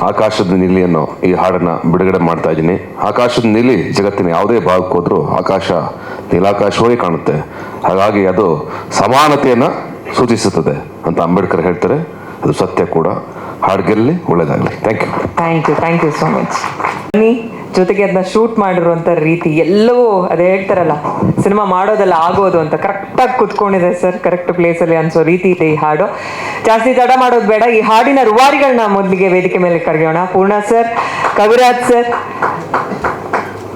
ಆಕಾಶದ ನೀಲಿ ಅನ್ನೋ ಈ ಹಾಡನ್ನು ಬಿಡುಗಡೆ ಮಾಡ್ತಾ ಇದ್ದೀನಿ. ಆಕಾಶದ ನೀಲಿ ಜಗತ್ತಿನ ಯಾವುದೇ ಭಾಗಕ್ಕೆ ಹೋದರೂ ಆಕಾಶ ನೀಲಾಕಾಶವೇ ಕಾಣುತ್ತೆ. ಹಾಗಾಗಿ ಅದು ಸಮಾನತೆಯನ್ನು ಸೂಚಿಸುತ್ತದೆ ಅಂತ ಅಂಬೇಡ್ಕರ್ ಹೇಳ್ತಾರೆ. ಅದು ಸತ್ಯ ಕೂಡ. ಹಾಡು ಗೆಲ್ಲಿ, ಒಳ್ಳೇದಾಗಲಿ. Thank you so much. ಜೊತೆಗೆ ಅದನ್ನ ಶೂಟ್ ಮಾಡಿರುವಂಥ ರೀತಿ ಎಲ್ಲವೂ ಅದೇ ಹೇಳ್ತಾರಲ್ಲ, ಸಿನಿಮಾ ಮಾಡೋದೆಲ್ಲ ಆಗೋದು ಅಂತ ಕರೆಕ್ಟಾಗಿ ಕುತ್ಕೊಂಡಿದೆ ಸರ್, ಕರೆಕ್ಟ್ ಪ್ಲೇಸಲ್ಲಿ ಅನ್ಸೋ ರೀತಿ ಇದೆ ಈ ಹಾಡು. ಜಾಸ್ತಿ ತಡ ಮಾಡೋದು ಬೇಡ, ಈ ಹಾಡಿನ ರೂವಾರಿಗಳನ್ನ ಮೊದಲಿಗೆ ವೇದಿಕೆ ಮೇಲೆ ಕರೆಯೋಣ. ಪೂರ್ಣ ಸರ್, ಕವಿರಾಜ್ ಸರ್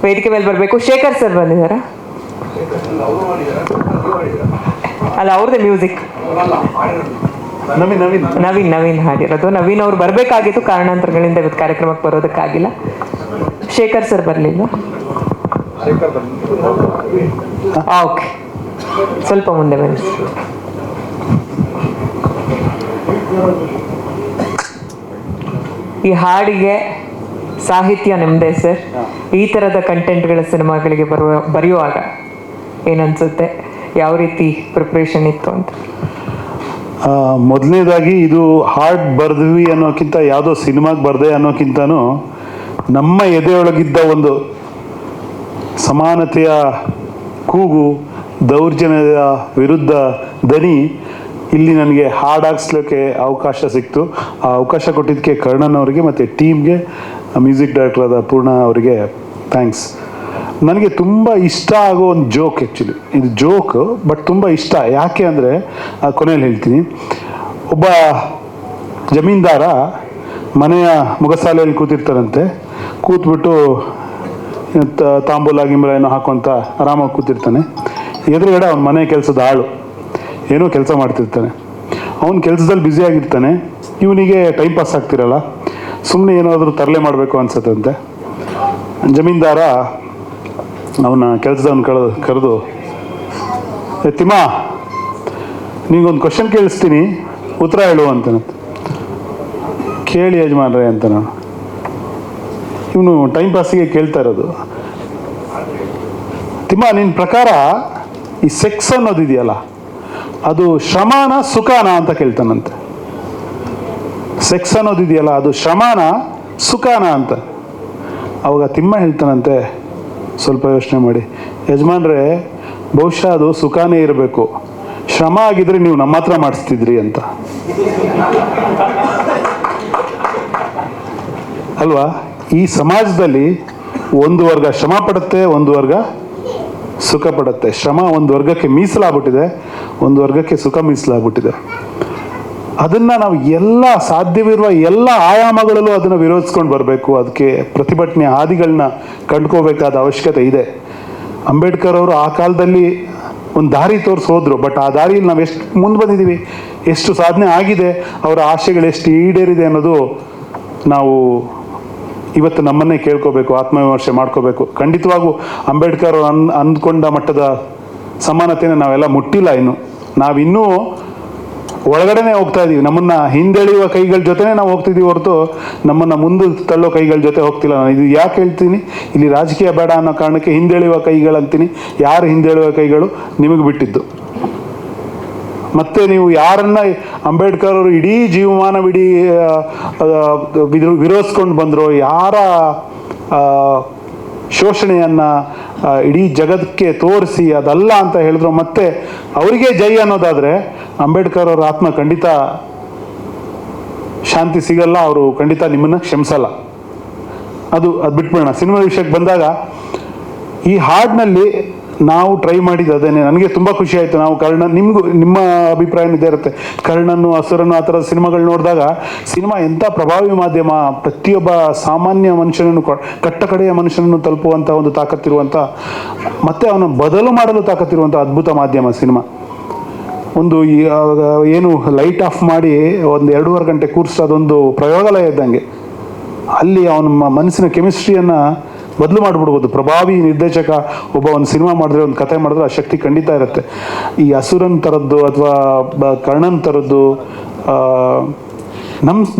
ವೇದಿಕೆ ಮೇಲೆ ಬರಬೇಕು. ಶೇಖರ್ ಸರ್ ಬಂದಿದ್ದಾರಾ? ಅಲ್ಲ, ಅವ್ರದ್ದೇ ಮ್ಯೂಸಿಕ್. ನವೀನ್ ಹಾಡಿರೋದು. ನವೀನ್ ಅವ್ರು ಬರಬೇಕಾಗಿತ್ತು, ಕಾರಣಾಂತರಗಳಿಂದ ಇವತ್ತು ಕಾರ್ಯಕ್ರಮಕ್ಕೆ ಬರೋದಕ್ಕಾಗಿಲ್ಲ. ಶೇಖರ್ ಸರ್ ಬರಲಿಲ್ಲ. ಓಕೆ, ಸ್ವಲ್ಪ ಮುಂದೆ ಬನ್ನಿ. ಈ ಹಾಡಿಗೆ ಸಾಹಿತ್ಯ ನಿಮ್ಮದೇ ಸರ್. ಈ ಥರದ ಕಂಟೆಂಟ್ಗಳ ಸಿನಿಮಾಗಳಿಗೆ ಬರೆಯುವಾಗ ಏನನ್ಸುತ್ತೆ? ಯಾವ ರೀತಿ ಪ್ರಿಪ್ರೇಷನ್ ಇತ್ತು ಅಂತ? ಮೊದಲನೇದಾಗಿ ಇದು ಹಾಡ್ ಬರೆದ್ವಿ ಅನ್ನೋಕ್ಕಿಂತ ಯಾವುದೋ ಸಿನಿಮಾಗೆ ಬರದೆ ಅನ್ನೋಕ್ಕಿಂತನೂ ನಮ್ಮ ಎದೆಯೊಳಗಿದ್ದ ಒಂದು ಸಮಾನತೆಯ ಕೂಗು, ದೌರ್ಜನ್ಯದ ವಿರುದ್ಧ ದನಿ ಇಲ್ಲಿ ನನಗೆ ಹಾಡಾಗಿಸ್ಲಿಕ್ಕೆ ಅವಕಾಶ ಸಿಕ್ತು. ಆ ಅವಕಾಶ ಕೊಟ್ಟಿದ್ದಕ್ಕೆ ಕರ್ಣನ್ ಅವರಿಗೆ ಮತ್ತು ಟೀಮ್ಗೆ, ಮ್ಯೂಸಿಕ್ ಡೈರೆಕ್ಟರ್ ಆದ ಪೂರ್ಣ ಅವರಿಗೆ ಥ್ಯಾಂಕ್ಸ್. ನನಗೆ ತುಂಬ ಇಷ್ಟ ಆಗೋ ಒಂದು ಜೋಕ್, ಆ್ಯಕ್ಚುಲಿ ಇದು ಜೋಕ್ ಬಟ್ ತುಂಬ ಇಷ್ಟ. ಯಾಕೆ ಅಂದರೆ ಕೊನೆಯಲ್ಲಿ ಹೇಳ್ತೀನಿ. ಒಬ್ಬ ಜಮೀನ್ದಾರ ಮನೆಯ ಮುಗಸಾಲೆಯಲ್ಲಿ ಕೂತಿರ್ತಾರಂತೆ. ಕೂತ್ಬಿಟ್ಟು ತಾಂಬೂಲ ಗಿಂಬೂಲ ಏನೋ ಹಾಕೊಂತ ಆರಾಮಾಗಿ ಕೂತಿರ್ತಾನೆ. ಎದುರುಗಡೆ ಅವ್ನ ಮನೆ ಕೆಲಸದ ಆಳು ಏನೋ ಕೆಲಸ ಮಾಡ್ತಿರ್ತಾನೆ. ಅವನ ಕೆಲಸದಲ್ಲಿ ಬ್ಯುಸಿಯಾಗಿರ್ತಾನೆ. ಇವನಿಗೆ ಟೈಮ್ ಪಾಸ್ ಆಗ್ತಿರಲ್ಲ, ಸುಮ್ಮನೆ ಏನಾದರೂ ತರಲೆ ಮಾಡಬೇಕು ಅನ್ಸತ್ತಂತೆ. ಜಮೀನ್ದಾರ ಅವನ ಕೆಲಸದವನು ಕರೆದು, ತಿಮ್ಮ, ನಿಂಗೊಂದು ಕ್ವಶನ್ ಕೇಳಿಸ್ತೀನಿ, ಉತ್ತರ ಹೇಳು ಅಂತಾನಂತೆ. ಕೇಳಿ ಯಜಮಾನ್ರೆ ಅಂತ. ನಾನು ಇವನು ಟೈಮ್ ಪಾಸಿಗೆ ಕೇಳ್ತಾ ಇರೋದು, ತಿಮ್ಮ, ನಿನ್ನ ಪ್ರಕಾರ ಈ ಸೆಕ್ಸ್ ಅನ್ನೋದಿದೆಯಲ್ಲ, ಅದು ಶ್ರಮಾನ ಸುಖಾನ ಅಂತ ಕೇಳ್ತಾನಂತೆ. ಸೆಕ್ಸ್ ಅನ್ನೋದಿದೆಯಲ್ಲ, ಅದು ಶ್ರಮಾನ ಸುಖಾನ ಅಂತ. ಅವಾಗ ತಿಮ್ಮ ಹೇಳ್ತಾನಂತೆ, ಸ್ವಲ್ಪ ಯೋಚನೆ ಮಾಡಿ ಯಜಮಾನ್ರೆ, ಬಹುಶಃ ಅದು ಸುಖಾನೇ ಇರಬೇಕು, ಶ್ರಮ ಆಗಿದ್ರೆ ನೀವು ನಮ್ಮ ಹತ್ರ ಮಾಡಿಸ್ತಿದ್ರಿ ಅಂತ. ಅಲ್ವಾ? ಈ ಸಮಾಜದಲ್ಲಿ ಒಂದು ವರ್ಗ ಶ್ರಮ ಪಡುತ್ತೆ, ಒಂದು ವರ್ಗ ಸುಖ ಪಡುತ್ತೆ. ಶ್ರಮ ಒಂದು ವರ್ಗಕ್ಕೆ ಮೀಸಲಾಗ್ಬಿಟ್ಟಿದೆ, ಒಂದು ವರ್ಗಕ್ಕೆ ಸುಖ ಮೀಸಲಾಗ್ಬಿಟ್ಟಿದೆ. ಅದನ್ನು ನಾವು ಎಲ್ಲ ಸಾಧ್ಯವಿರುವ ಎಲ್ಲ ಆಯಾಮಗಳಲ್ಲೂ ಅದನ್ನು ವಿರೋಧಿಸ್ಕೊಂಡು ಬರಬೇಕು. ಅದಕ್ಕೆ ಪ್ರತಿಭಟನೆ ಹಾದಿಗಳನ್ನ ಕಂಡ್ಕೋಬೇಕಾದ ಅವಶ್ಯಕತೆ ಇದೆ. ಅಂಬೇಡ್ಕರ್ ಅವರು ಆ ಕಾಲದಲ್ಲಿ ಒಂದು ದಾರಿ ತೋರಿಸಿ ಹೋದರು. ಬಟ್ ಆ ದಾರಿಯಲ್ಲಿ ನಾವು ಎಷ್ಟು ಮುಂದೆ ಬಂದಿದ್ದೀವಿ, ಎಷ್ಟು ಸಾಧನೆ ಆಗಿದೆ, ಅವರ ಆಶೆಗಳು ಎಷ್ಟು ಈಡೇರಿದೆ ಅನ್ನೋದು ನಾವು ಇವತ್ತು ನಮ್ಮನ್ನೇ ಕೇಳ್ಕೋಬೇಕು, ಆತ್ಮವಿಮರ್ಶೆ ಮಾಡ್ಕೋಬೇಕು. ಖಂಡಿತವಾಗೂ ಅಂಬೇಡ್ಕರ್ ಅಂದ್ಕೊಂಡ ಮಟ್ಟದ ಸಮಾನತೆನ ನಾವೆಲ್ಲ ಮುಟ್ಟಿಲ್ಲ. ನಾವಿನ್ನೂ ಒಳಗಡೆನೆ ಹೋಗ್ತಾ ಇದೀವಿ. ನಮ್ಮನ್ನ ಹಿಂದೆಳೆಯುವ ಕೈಗಳ ಜೊತೆನೆ ನಾವು ಹೋಗ್ತಿದೀವಿ ಹೊರತು ನಮ್ಮನ್ನ ಮುಂದೆ ತಳ್ಳೋ ಕೈಗಳ ಜೊತೆ ಹೋಗ್ತಿಲ್ಲ. ನಾನು ಇದು ಯಾಕೆ ಹೇಳ್ತೀನಿ, ಇಲ್ಲಿ ರಾಜಕೀಯ ಬೇಡ ಅನ್ನೋ ಕಾರಣಕ್ಕೆ ಹಿಂದೆಳೆಯುವ ಕೈಗಳಂತೀನಿ. ಯಾರು ಹಿಂದೆಳೆಯುವ ಕೈಗಳು ನಿಮಗೆ ಬಿಟ್ಟಿದ್ದು. ಮತ್ತೆ ನೀವು ಯಾರನ್ನ ಅಂಬೇಡ್ಕರ್ ಅವರು ಇಡೀ ಜೀವಮಾನವಿಡೀ ವಿರೋಧಿಸ್ಕೊಂಡು ಬಂದರು, ಯಾರ ಶೋಷಣೆಯನ್ನು ಇಡೀ ಜಗತ್ತಕ್ಕೆ ತೋರಿಸಿ ಅದಲ್ಲ ಅಂತ ಹೇಳಿದ್ರು, ಮತ್ತೆ ಅವರಿಗೆ ಜೈ ಅನ್ನೋದಾದರೆ ಅಂಬೇಡ್ಕರ್ ಅವರ ಆತ್ಮ ಖಂಡಿತ ಶಾಂತಿ ಸಿಗಲ್ಲ. ಅವರು ಖಂಡಿತ ನಿಮ್ಮನ್ನು ಕ್ಷಮಿಸಲ್ಲ. ಅದು ಬಿಟ್ಬಿಡೋಣ. ಸಿನಿಮಾ ವಿಷಯಕ್ಕೆ ಬಂದಾಗ ಈ ಹಾಡಿನಲ್ಲಿ ನಾವು ಟ್ರೈ ಮಾಡಿದ್ದು ಅದೇನೆ. ನನಗೆ ತುಂಬ ಖುಷಿ ಆಯಿತು. ನಾವು ಕರ್ಣನ್, ನಿಮ್ಮ ಅಭಿಪ್ರಾಯ ಇದೇ ಇರುತ್ತೆ. ಕರ್ಣನ್ನು, ಹಸುರನ್ನು, ಆ ಥರದ ಸಿನಿಮಾಗಳು ನೋಡಿದಾಗ ಸಿನಿಮಾ ಎಂಥ ಪ್ರಭಾವಿ ಮಾಧ್ಯಮ, ಪ್ರತಿಯೊಬ್ಬ ಸಾಮಾನ್ಯ ಮನುಷ್ಯನನ್ನು, ಕಟ್ಟಕಡೆಯ ಮನುಷ್ಯನನ್ನು ತಲುಪುವಂಥ ಒಂದು ತಾಕತ್ತಿರುವಂಥ, ಮತ್ತು ಅವನು ಬದಲು ಮಾಡಲು ತಾಕತ್ತಿರುವಂಥ ಅದ್ಭುತ ಮಾಧ್ಯಮ ಸಿನಿಮಾ. ಒಂದು ಏನು ಲೈಟ್ ಆಫ್ ಮಾಡಿ ಒಂದು 2.5 ಗಂಟೆ ಕೂರಿಸಿ ಅದೊಂದು ಪ್ರಯೋಗಾಲಯ ಇದ್ದಂಗೆ. ಅಲ್ಲಿ ಅವನ ಮನಸ್ಸಿನ ಕೆಮಿಸ್ಟ್ರಿಯನ್ನು ಬದಲು ಮಾಡಿಬಿಡ್ಬೋದು. ಪ್ರಭಾವಿ ನಿರ್ದೇಶಕ ಒಬ್ಬ ಒಂದು ಸಿನಿಮಾ ಮಾಡಿದ್ರೆ, ಒಂದು ಕಥೆ ಮಾಡಿದ್ರೆ ಆ ಶಕ್ತಿ ಖಂಡಿತ ಇರುತ್ತೆ. ಈ ಹಸುರನ್ ಥರದ್ದು ಅಥವಾ ಕರ್ಣನ್ ಥರದ್ದು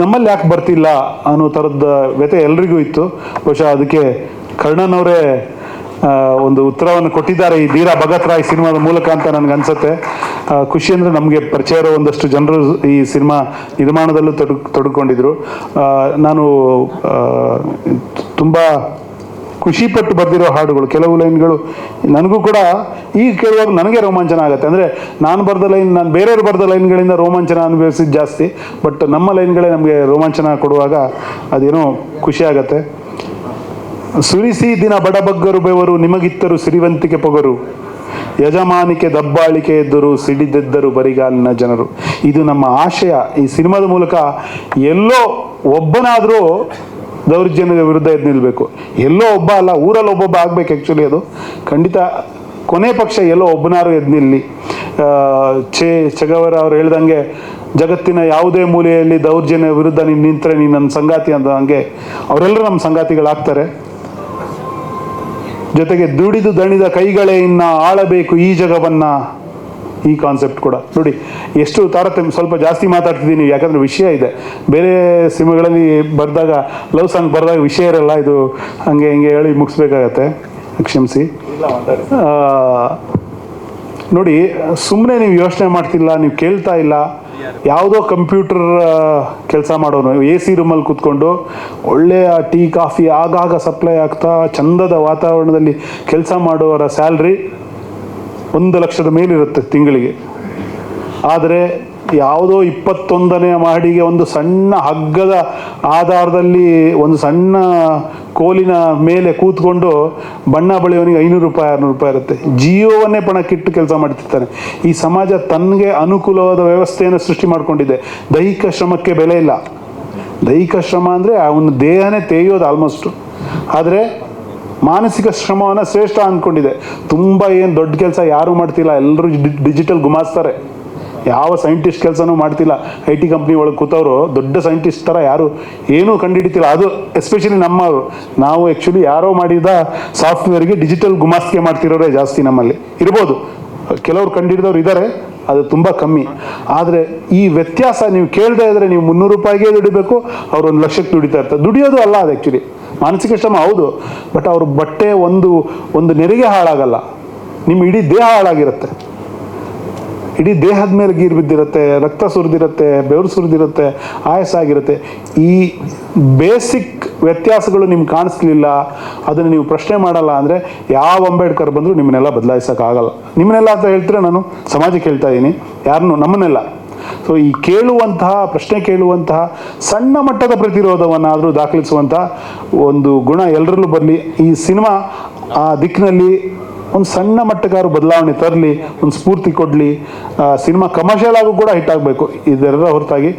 ನಮ್ಮಲ್ಲಿ ಯಾಕೆ ಬರ್ತಿಲ್ಲ ಅನ್ನೋ ಥರದ ವ್ಯತೆ ಎಲ್ರಿಗೂ ಇತ್ತು. ಬಹುಶಃ ಅದಕ್ಕೆ ಕರ್ಣನ್ ಅವರೇ ಒಂದು ಉತ್ತರವನ್ನು ಕೊಟ್ಟಿದ್ದಾರೆ ಈ ಧೀರ ಭಗತ್ ರಾಯ್ ಸಿನಿಮಾದ ಮೂಲಕ ಅಂತ ನನಗೆ ಅನ್ಸುತ್ತೆ. ಖುಷಿ ಅಂದರೆ ನಮಗೆ ಪರಿಚಯ ಇರೋ ಒಂದಷ್ಟು ಜನರು ಈ ಸಿನಿಮಾ ನಿರ್ಮಾಣದಲ್ಲೂ ತೊಡಕೊಂಡಿದ್ರು. ನಾನು ತುಂಬ ಖುಷಿಪಟ್ಟು ಬರೆದಿರೋ ಹಾಡುಗಳು, ಕೆಲವು ಲೈನ್ಗಳು ನನಗೂ ಕೂಡ ಈಗ ಕೇಳುವಾಗ ನನಗೆ ರೋಮಾಂಚನ ಆಗುತ್ತೆ. ಅಂದರೆ ನಾನು ಬೇರೆಯವ್ರು ಬರೆದ ಲೈನ್ಗಳಿಂದ ರೋಮಾಂಚನ ಅನುಭವಿಸಿದ್ದು ಜಾಸ್ತಿ, ಬಟ್ ನಮ್ಮ ಲೈನ್ಗಳೇ ನಮಗೆ ರೋಮಾಂಚನ ಕೊಡುವಾಗ ಅದೇನೋ ಖುಷಿ ಆಗತ್ತೆ. ಸುರಿಸಿ ದಿನ ಬಡಬಗ್ಗರು ಬೆವರು, ನಿಮಗಿತ್ತರು ಸಿರಿವಂತಿಕೆ ಪೊಗರು, ಯಜಮಾನಿಕೆ ದಬ್ಬಾಳಿಕೆ ಎದ್ದರು, ಸಿಡಿದೆದ್ದರು ಬರಿಗಾಲಿನ ಜನರು. ಇದು ನಮ್ಮ ಆಶಯ. ಈ ಸಿನಿಮಾದ ಮೂಲಕ ಎಲ್ಲೋ ಒಬ್ಬನಾದರೂ ದೌರ್ಜನ್ಯದ ವಿರುದ್ಧ ಎದ್ದು ನಿಲ್ಲಬೇಕು. ಎಲ್ಲೋ ಒಬ್ಬ ಅಲ್ಲ, ಊರಲ್ಲಿ ಒಬ್ಬೊಬ್ಬ ಆಗ್ಬೇಕು. ಆ್ಯಕ್ಚುಲಿ ಅದು ಖಂಡಿತ ಕೊನೆ ಪಕ್ಷ ಎಲ್ಲೋ ಒಬ್ಬನಾರು ಎದ್ದು ನಿಲ್ಲಿ. ಚೆಗವರ ಅವ್ರು ಹೇಳ್ದಂಗೆ, ಜಗತ್ತಿನ ಯಾವುದೇ ಮೂಲೆಯಲ್ಲಿ ದೌರ್ಜನ್ಯ ವಿರುದ್ಧ ನೀನು ನಿಂತರೆ ನೀನು ನನ್ನ ಸಂಗಾತಿ ಅಂತ, ಹಂಗೆ ಅವರೆಲ್ಲರೂ ನಮ್ಮ ಸಂಗಾತಿಗಳಾಗ್ತಾರೆ. ಜೊತೆಗೆ ದುಡಿದು ದಣಿದ ಕೈಗಳೇ ಇನ್ನ ಆಳಬೇಕು ಈ ಜಗವನ್ನ, ಈ ಕಾನ್ಸೆಪ್ಟ್ ಕೂಡ ನೋಡಿ ಎಷ್ಟು ತಾರತಮ್ಯ. ಸ್ವಲ್ಪ ಜಾಸ್ತಿ ಮಾತಾಡ್ತಿದ್ದೀನಿ ಯಾಕಂದರೆ ವಿಷಯ ಇದೆ. ಬೇರೆ ಸಿನಿಮಾಗಳಲ್ಲಿ ಬರೆದಾಗ, ಲವ್ ಸಾಂಗ್ ಬರೆದಾಗ ವಿಷಯ ಇರಲ್ಲ, ಇದು ಹಂಗೆ ಹಿಂಗೆ ಹೇಳಿ ಮುಗಿಸ್ಬೇಕಾಗತ್ತೆ, ಕ್ಷಮಿಸಿ. ನೋಡಿ, ಸುಮ್ಮನೆ ನೀವು ಯೋಚನೆ ಮಾಡ್ತಿಲ್ಲ, ನೀವು ಕೇಳ್ತಾ ಇಲ್ಲ. ಯಾವುದೋ ಕಂಪ್ಯೂಟರ್ ಕೆಲಸ ಮಾಡೋನು AC ರೂಮಲ್ಲಿ ಕೂತ್ಕೊಂಡು ಒಳ್ಳೆಯ ಟೀ ಕಾಫಿ ಆಗಾಗ ಸಪ್ಲೈ ಆಗ್ತಾ ಚಂದದ ವಾತಾವರಣದಲ್ಲಿ ಕೆಲಸ ಮಾಡುವವರ ಸ್ಯಾಲ್ರಿ 1 ಲಕ್ಷದ ಮೇಲಿರುತ್ತೆ ತಿಂಗಳಿಗೆ. ಆದರೆ ಯಾವುದೋ 21ನೇ ಮಹಡಿಗೆ ಒಂದು ಸಣ್ಣ ಹಗ್ಗದ ಆಧಾರದಲ್ಲಿ ಒಂದು ಸಣ್ಣ ಕೋಲಿನ ಮೇಲೆ ಕೂತ್ಕೊಂಡು ಬಣ್ಣ ಬಳಿಯೋನಿಗೆ 500 ರೂಪಾಯಿ 600 ರೂಪಾಯಿ ಇರುತ್ತೆ. ಜೀವವನ್ನೇ ಪಣಕ್ಕಿಟ್ಟು ಕೆಲಸ ಮಾಡ್ತಿರ್ತಾನೆ. ಈ ಸಮಾಜ ತನಗೆ ಅನುಕೂಲವಾದ ವ್ಯವಸ್ಥೆಯನ್ನು ಸೃಷ್ಟಿ ಮಾಡಿಕೊಂಡಿದೆ. ದೈಹಿಕ ಶ್ರಮಕ್ಕೆ ಬೆಲೆ ಇಲ್ಲ. ದೈಹಿಕ ಶ್ರಮ ಅಂದರೆ ಅವನ ದೇಹನೇ ತೇಯೋದು ಆಲ್ಮೋಸ್ಟು. ಆದರೆ ಮಾನಸಿಕ ಶ್ರಮವನ್ನು ಶ್ರೇಷ್ಠ ಅಂದ್ಕೊಂಡಿದೆ. ತುಂಬ ಏನು ದೊಡ್ಡ ಕೆಲಸ ಯಾರೂ ಮಾಡ್ತಿಲ್ಲ, ಎಲ್ಲರೂ ಡಿಜಿಟಲ್ ಗುಮಾಸ್ತಾರೆ. ಯಾವ ಸೈಂಟಿಸ್ಟ್ ಕೆಲಸನೂ ಮಾಡ್ತಿಲ್ಲ. IT ಕಂಪ್ನಿ ಒಳಗೆ ಕೂತವರು ದೊಡ್ಡ ಸೈಂಟಿಸ್ಟ್ ಥರ ಯಾರು ಏನೂ ಕಂಡುಹಿಡಿತಿಲ್ಲ. ಅದು ಎಸ್ಪೆಷಲಿ ನಮ್ಮವರು. ನಾವು ಆ್ಯಕ್ಚುಲಿ ಯಾರೋ ಮಾಡಿದ ಸಾಫ್ಟ್ವೇರ್ಗೆ ಡಿಜಿಟಲ್ ಗುಮಾಸ್ತಿಕೆ ಮಾಡ್ತಿರೋರೇ ಜಾಸ್ತಿ ನಮ್ಮಲ್ಲಿ. ಇರ್ಬೋದು, ಕೆಲವ್ರು ಕಂಡುಹಿಡಿದವ್ರು ಇದ್ದಾರೆ, ಅದು ತುಂಬ ಕಮ್ಮಿ. ಆದರೆ ಈ ವ್ಯತ್ಯಾಸ ನೀವು ಕೇಳದೇ ಇದ್ದರೆ, ನೀವು 300 ರೂಪಾಯಿಗೆ ದುಡಿಬೇಕು, ಅವ್ರು 1 ಲಕ್ಷಕ್ಕೆ ದುಡಿತಾ ಇರ್ತಾರೆ. ದುಡಿಯೋದು ಅಲ್ಲ ಅದು ಆ್ಯಕ್ಚುಲಿ ಮಾನಸಿಕ ಶ್ರಮ, ಹೌದು. ಬಟ್ ಅವ್ರ ಬಟ್ಟೆ ಒಂದು ನೆರಿಗೆ ಹಾಳಾಗಲ್ಲ, ನಿಮ್ಮ ಇಡೀ ದೇಹ ಹಾಳಾಗಿರುತ್ತೆ. ಇಡೀ ದೇಹದ ಮೇಲೆ ಗೀರು ಬಿದ್ದಿರುತ್ತೆ, ರಕ್ತ ಸುರಿದಿರುತ್ತೆ, ಬೆವರು ಸುರಿದಿರುತ್ತೆ, ಆಯಾಸ ಆಗಿರುತ್ತೆ. ಈ ಬೇಸಿಕ್ ವ್ಯತ್ಯಾಸಗಳು ನಿಮ್ಗೆ ಕಾಣಿಸ್ಲಿಲ್ಲ, ಅದನ್ನು ನೀವು ಪ್ರಶ್ನೆ ಮಾಡಲ್ಲ ಅಂದರೆ ಯಾವ ಅಂಬೇಡ್ಕರ್ ಬಂದರೂ ನಿಮ್ಮನ್ನೆಲ್ಲ ಬದಲಾಯಿಸೋಕ್ಕಾಗಲ್ಲ. ನಿಮ್ಮನ್ನೆಲ್ಲ ಅಂತ ಹೇಳ್ತಾರೆ, ನಾನು ಸಮಾಜಕ್ಕೆ ಹೇಳ್ತಾ ಇದ್ದೀನಿ, ಯಾರನ್ನು ನಮ್ಮನ್ನೆಲ್ಲ. ಸೊ ಈ ಪ್ರಶ್ನೆ ಕೇಳುವಂತಹ ಸಣ್ಣ ಮಟ್ಟದ ಪ್ರತಿರೋಧವನ್ನಾದರೂ ದಾಖಲಿಸುವಂತಹ ಒಂದು ಗುಣ ಎಲ್ಲರಲ್ಲೂ ಬರಲಿ. ಈ ಸಿನಿಮಾ ಆ ದಿಕ್ಕಿನಲ್ಲಿ ಒಂದು ಸಣ್ಣ ಮಟ್ಟಕ್ಕಾದ್ರು ಬದಲಾವಣೆ ತರಲಿ, ಒಂದು ಸ್ಫೂರ್ತಿ ಕೊಡಲಿ. ಸಿನಿಮಾ ಕಮರ್ಷಿಯಲ್ ಆಗು ಕೂಡ ಹಿಟ್ ಆಗಬೇಕು. ಇದೆಲ್ಲ ಹೊರತಾಗಿ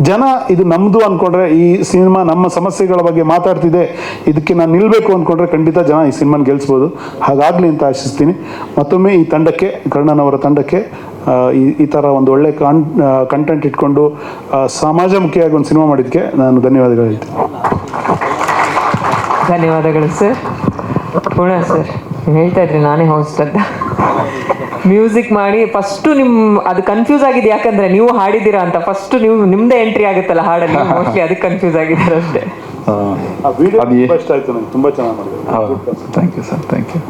ಜನ ಇದು ನಮ್ಮದು ಅಂದ್ಕೊಂಡ್ರೆ, ಈ ಸಿನಿಮಾ ನಮ್ಮ ಸಮಸ್ಯೆಗಳ ಬಗ್ಗೆ ಮಾತಾಡ್ತಿದೆ, ಇದಕ್ಕೆ ನಾನು ನಿಲ್ಲಬೇಕು ಅಂದ್ಕೊಂಡ್ರೆ ಖಂಡಿತ ಜನ ಈ ಸಿನಿಮಾನ ಗೆಲ್ಲಿಸ್ಬೋದು. ಹಾಗಾಗಲಿ ಅಂತ ಆಶಿಸ್ತೀನಿ. ಮತ್ತೊಮ್ಮೆ ಈ ತಂಡಕ್ಕೆ, ಕರ್ಣನವರ ತಂಡಕ್ಕೆ, ಈ ಥರ ಒಂದು ಒಳ್ಳೆ ಕಂಟೆಂಟ್ ಇಟ್ಕೊಂಡು ಸಮಾಜಮುಖಿಯಾಗಿ ಒಂದು ಸಿನಿಮಾ ಮಾಡಿದ್ದಕ್ಕೆ ನಾನು ಧನ್ಯವಾದಗಳು ಹೇಳ್ತೀನಿ. ಧನ್ಯವಾದಗಳು ಸರ್. ಪೂರ್ಣ ಸರ್, ನೀವು ಹೇಳ್ತಾ ಇದ್ರಿ ನಾನೇ ಹೋಸ್ಟ್ ಅಂತ. ಮ್ಯೂಸಿಕ್ ಮಾಡಿ ಫಸ್ಟು ಅದು ಕನ್ಫ್ಯೂಸ್ ಆಗಿದೆ, ಯಾಕಂದ್ರೆ ನೀವು ಹಾಡಿದ್ದೀರಾ ಅಂತ. ಫಸ್ಟ್ ನಿಮ್ದೇ ಎಂಟ್ರಿ ಆಗುತ್ತಲ್ಲ ಹಾಡಲ್ಲಿ, ಮೋಸ್ಟ್ಲಿ ಅದಕ್ಕೆ ಕನ್ಫ್ಯೂಸ್ ಆಗಿದ್ದಾರೆ ಅಷ್ಟೇ. ತುಂಬ ಚೆನ್ನಾಗಿ ಮಾಡಿದೆ. Thank you sir, thank you.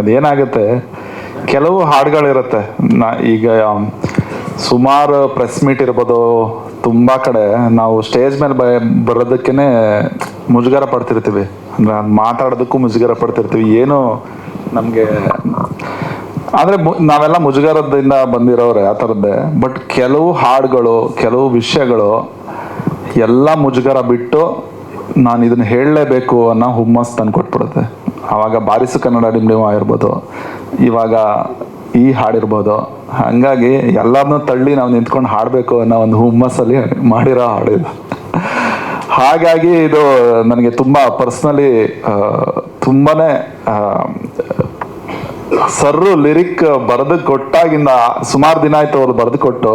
ಅದೇನಾಗುತ್ತೆ, ಕೆಲವು ಹಾಡುಗಳಿರುತ್ತೆ, ಈಗ ಸುಮಾರು ಪ್ರೆಸ್ ಮೀಟ್ ಇರ್ಬೋದು, ತುಂಬ ಕಡೆ ನಾವು ಸ್ಟೇಜ್ ಮೇಲೆ ಬರೋದಕ್ಕೇ ಮುಜುಗರ ಪಡ್ತಿರ್ತೀವಿ. ಅಂದರೆ ಮಾತಾಡೋದಕ್ಕೂ ಮುಜುಗರ ಪಡ್ತಿರ್ತೀವಿ, ಏನು ನಮಗೆ. ಆದರೆ ನಾವೆಲ್ಲ ಮುಜುಗರದಿಂದ ಬಂದಿರೋರೆ ಆ ಥರದ್ದೇ. ಬಟ್ ಕೆಲವು ಹಾಡುಗಳು, ಕೆಲವು ವಿಷಯಗಳು ಎಲ್ಲ ಮುಜುಗರ ಬಿಟ್ಟು ನಾನು ಇದನ್ನು ಹೇಳಲೇಬೇಕು ಅನ್ನೋ ಹುಮ್ಮಸ್ ತಂದು ಕೊಟ್ಬಿಡುತ್ತೆ. ಆವಾಗ ಬಾರಿಸು ಕನ್ನಡ ಡಿಂಡಿಮ ಇರ್ಬೋದು, ಇವಾಗ ಈ ಹಾಡಿರ್ಬೋದು. ಹಾಗಾಗಿ ಎಲ್ಲರನ್ನೂ ತಳ್ಳಿ ನಾವು ನಿಂತ್ಕೊಂಡು ಹಾಡಬೇಕು ಅನ್ನೋ ಒಂದು ಹುಮ್ಮಸ್ಸಲ್ಲಿ ಮಾಡಿರೋ ಹಾಡು ಇದು. ಹಾಗಾಗಿ ಇದು ನನಗೆ ತುಂಬ ಪರ್ಸ್ನಲಿ ತುಂಬಾ ಸರ್ರು ಲಿರಿಕ್ ಬರೆದು ಕೊಟ್ಟಾಗಿಂದ ಸುಮಾರು ದಿನ ಆಯ್ತು ಅವ್ರು ಬರೆದು ಕೊಟ್ಟು.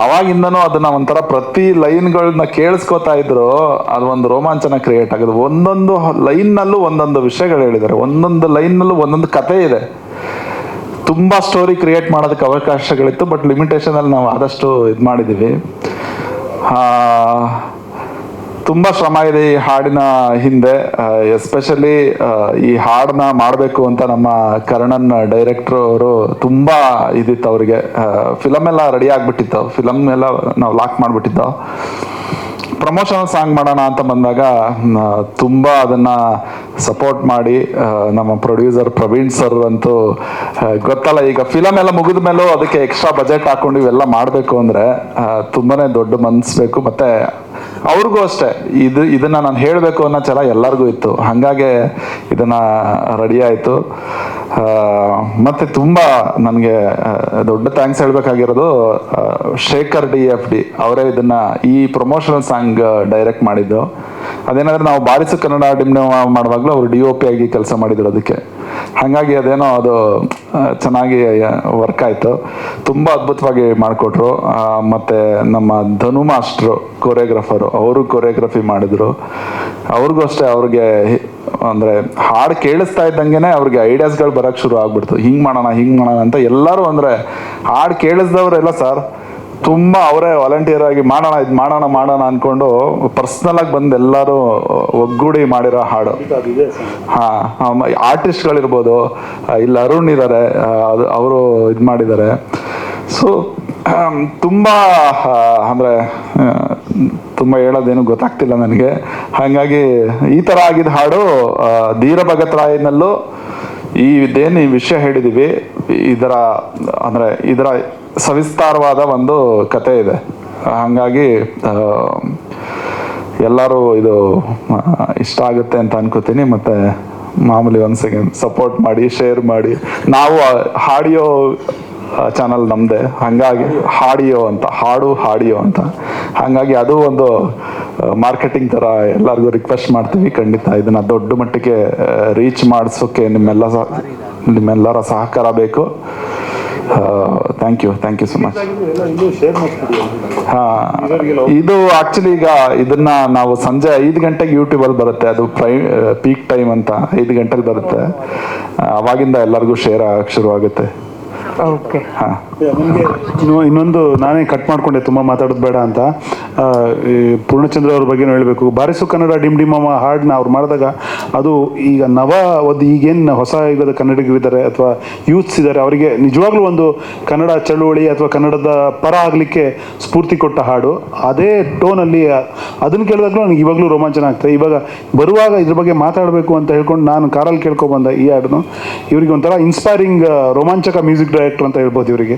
ಅವಾಗಿಂದನೂ ಅದನ್ನ ಒಂಥರ ಪ್ರತಿ ಲೈನ್ಗಳನ್ನ ಕೇಳಿಸ್ಕೊತಾ ಇದ್ರು. ಅದು ಒಂದು ರೋಮಾಂಚನ ಕ್ರಿಯೇಟ್ ಆಗೋದು. ಒಂದೊಂದು ಲೈನ್ನಲ್ಲೂ ಒಂದೊಂದು ವಿಷಯಗಳು ಹೇಳಿದ್ದಾರೆ, ಒಂದೊಂದು ಲೈನ್ನಲ್ಲೂ ಒಂದೊಂದು ಕತೆ ಇದೆ. ತುಂಬ ಸ್ಟೋರಿ ಕ್ರಿಯೇಟ್ ಮಾಡೋದಕ್ಕೆ ಅವಕಾಶಗಳಿತ್ತು, ಬಟ್ ಲಿಮಿಟೇಷನಲ್ಲಿ ನಾವು ಆದಷ್ಟು ಇದು ಮಾಡಿದ್ದೀವಿ. ತುಂಬ ಶ್ರಮ ಇದೆ ಈ ಹಾಡಿನ ಹಿಂದೆ. ಎಸ್ಪೆಷಲಿ ಈ ಹಾಡನ್ನ ಮಾಡಬೇಕು ಅಂತ ನಮ್ಮ ಕರ್ಣನ್ ಡೈರೆಕ್ಟ್ರು ಅವರು ತುಂಬ ಇದಿತ್ತು ಅವ್ರಿಗೆ. ಫಿಲಮ್ ಎಲ್ಲ ರೆಡಿ ಆಗಿಬಿಟ್ಟಿತ್ತು, ಫಿಲಮ್ ಎಲ್ಲ ನಾವು ಲಾಕ್ ಮಾಡಿಬಿಟ್ಟಿದ್ದೋ. ಪ್ರಮೋಷನಲ್ ಸಾಂಗ್ ಮಾಡೋಣ ಅಂತ ಬಂದಾಗ ತುಂಬ ಅದನ್ನು ಸಪೋರ್ಟ್ ಮಾಡಿ ನಮ್ಮ ಪ್ರೊಡ್ಯೂಸರ್ ಪ್ರವೀಣ್ ಸರ್ ಅಂತೂ ಗೊತ್ತಲ್ಲ, ಈಗ ಫಿಲಮ್ ಎಲ್ಲ ಮುಗಿದ ಮೇಲೂ ಅದಕ್ಕೆ ಎಕ್ಸ್ಟ್ರಾ ಬಜೆಟ್ ಹಾಕೊಂಡು ಇವೆಲ್ಲ ಮಾಡಬೇಕು ಅಂದರೆ ತುಂಬಾ ದೊಡ್ಡ ಮನ್ಸು ಬೇಕು. ಮತ್ತು ಅವ್ರಿಗೂ ಅಷ್ಟೇ ಇದನ್ನು ನಾನು ಹೇಳಬೇಕು ಅನ್ನೋ ಛಲ ಎಲ್ಲರಿಗೂ ಇತ್ತು. ಹಾಗಾಗಿ ಇದನ್ನು ರೆಡಿ ಆಯಿತು. ಮತ್ತು ತುಂಬ ನನಗೆ ದೊಡ್ಡ ಥ್ಯಾಂಕ್ಸ್ ಹೇಳಬೇಕಾಗಿರೋದು ಶೇಖರ್ DFD ಅವರೇ ಇದನ್ನು ಈ ಪ್ರಮೋಷನಲ್ ಸಾಂಗ್ ಡೈರೆಕ್ಟ್ ಮಾಡಿದ್ದು. ಅದೇನಾದ್ರೆ ನಾವು ಬಾರಿಸು ಕನ್ನಡ ಡಿಮ್ಡಿಮ ಮಾಡುವಾಗಲೂ ಅವರು DOP ಆಗಿ ಕೆಲಸ ಮಾಡಿದ್ರು ಅದಕ್ಕೆ. ಹಾಗಾಗಿ ಅದೇನೋ ಅದು ಚೆನ್ನಾಗಿ ವರ್ಕ್ ಆಯಿತು, ತುಂಬ ಅದ್ಭುತವಾಗಿ ಮಾಡಿಕೊಟ್ರು. ಮತ್ತು ನಮ್ಮ ಧನು ಮಾಸ್ಟ್ರು ಕೊರಿಯೋಗ್ರಾಫರು, ಅವರು ಕೊರಿಯೋಗ್ರಫಿ ಮಾಡಿದ್ರು. ಅವ್ರಿಗೂ ಅಷ್ಟೇ, ಅವ್ರಿಗೆ ಅಂದರೆ ಹಾಡು ಕೇಳಿಸ್ತಾ ಇದ್ದಂಗೆ ಅವ್ರಿಗೆ ಐಡಿಯಾಸ್ಗಳು ಬರೋಕ್ಕೆ ಶುರು ಆಗ್ಬಿಡ್ತು. ಹಿಂಗೆ ಮಾಡೋಣ ಅಂತ ಎಲ್ಲರೂ, ಅಂದರೆ ಹಾಡು ಕೇಳಿಸ್ದವ್ರೆಲ್ಲ ಸರ್ ತುಂಬ ಅವರೇ ವಾಲಂಟಿಯರ್ ಆಗಿ ಮಾಡೋಣ ಅಂದ್ಕೊಂಡು ಪರ್ಸ್ನಲ್ ಆಗಿ ಬಂದು ಎಲ್ಲರೂ ಒಗ್ಗೂಡಿ ಮಾಡಿರೋ ಹಾಡು. ಹಾಂ, ಆರ್ಟಿಸ್ಟ್ಗಳಿರ್ಬೋದು, ಇಲ್ಲಿ ಅರುಣ್ ಇದ್ದಾರೆ, ಅವರು ಇದು ಮಾಡಿದ್ದಾರೆ. ಸೊ ತುಂಬ ಅಂದರೆ ತುಂಬ ಹೇಳೋದೇನು ಗೊತ್ತಾಗ್ತಿಲ್ಲ ನನಗೆ. ಹಾಗಾಗಿ ಈ ಥರ ಆಗಿದ್ದ ಹಾಡು ಧೀರ ಭಗತ್ ರಾಯ್ನಲ್ಲೂ ಇದೇನು ಈ ವಿಷಯ ಹೇಳಿದ್ದೀವಿ, ಇದರ ಸವಿಸ್ತಾರವಾದ ಒಂದು ಕತೆ ಇದೆ. ಹಾಗಾಗಿ ಎಲ್ಲರೂ ಇದು ಇಷ್ಟ ಆಗುತ್ತೆ ಅಂತ ಅನ್ಕೋತೀನಿ. ಮತ್ತು ಮಾಮೂಲಿ ಒಂದು ಸೆಕೆಂಡ್ ಸಪೋರ್ಟ್ ಮಾಡಿ, ಶೇರ್ ಮಾಡಿ. ನಾವು ಹಾಡಿಯೋ ಚಾನಲ್ ನಮ್ಮದೇ, ಹಾಗಾಗಿ ಹಾಡಿಯೋ ಅಂತ ಹಾಗಾಗಿ ಅದು ಒಂದು ಮಾರ್ಕೆಟಿಂಗ್ ಥರ ಎಲ್ಲರಿಗೂ ರಿಕ್ವೆಸ್ಟ್ ಮಾಡ್ತೀವಿ. ಖಂಡಿತ ಇದನ್ನು ದೊಡ್ಡ ಮಟ್ಟಿಗೆ ರೀಚ್ ಮಾಡಿಸೋಕ್ಕೆ ನಿಮ್ಮೆಲ್ಲರ ಸಹಕಾರ ಬೇಕು. Thank you so much. ಇದು ಆಕ್ಚುಲಿ ಈಗ ಇದನ್ನ ನಾವು ಸಂಜೆ 5 ಗಂಟೆಗೆ ಯೂಟ್ಯೂಬಲ್ಲಿ ಬರುತ್ತೆ, ಅದು ಪೀಕ್ ಟೈಮ್ ಅಂತ 5 ಗಂಟೆಗೆ ಬರುತ್ತೆ. ಅವಾಗಿಂದ ಎಲ್ಲರಿಗೂ ಶೇರ್ ಆಗಕ್ಕೆ ಶುರು ಆಗುತ್ತೆ. ಓಕೆ, ಇನ್ನೊಂದು ನಾನೇ ಕಟ್ ಮಾಡ್ಕೊಂಡೆ, ತುಂಬ ಮಾತಾಡೋದು ಬೇಡ ಅಂತ. ಪೂರ್ಣಚಂದ್ರ ಅವ್ರ ಬಗ್ಗೆನೂ ಹೇಳಬೇಕು. ಬಾರಿಸು ಕನ್ನಡ ಡಿಮ್ಡಿಮಮ್ಮ ಹಾಡನ್ನ ಅವ್ರು ಮಾಡಿದಾಗ ಅದು ಈಗ ಈಗೇನು ಹೊಸ ಯುಗದ ಕನ್ನಡಿಗರಿದ್ದಾರೆ ಅಥವಾ ಯೂತ್ಸ್ ಇದ್ದಾರೆ, ಅವರಿಗೆ ನಿಜವಾಗ್ಲೂ ಒಂದು ಕನ್ನಡ ಚಳುವಳಿ ಅಥವಾ ಕನ್ನಡದ ಪರ ಆಗಲಿಕ್ಕೆ ಸ್ಫೂರ್ತಿ ಕೊಟ್ಟ ಹಾಡು. ಅದೇ ಟೋನಲ್ಲಿ ಅದನ್ನು ಕೇಳಿದಾಗಲೂ ನನಗೆ ಇವಾಗಲೂ ರೋಮಾಂಚನ ಆಗ್ತದೆ. ಇವಾಗ ಬರುವಾಗ ಇದ್ರ ಬಗ್ಗೆ ಮಾತಾಡಬೇಕು ಅಂತ ಹೇಳ್ಕೊಂಡು ನಾನು ಕಾರಲ್ಲಿ ಕೇಳ್ಕೊಬಂದ ಈ ಹಾಡನ್ನು. ಇವರಿಗೆ ಒಂಥರ ಇನ್ಸ್ಪೈರಿಂಗ್ ರೋಮಾಂಚಕ ಮ್ಯೂಸಿಕ್ ಡೈರೆಕ್ಟರ್ ಅಂತ ಹೇಳ್ಬೋದು. ಇವರಿಗೆ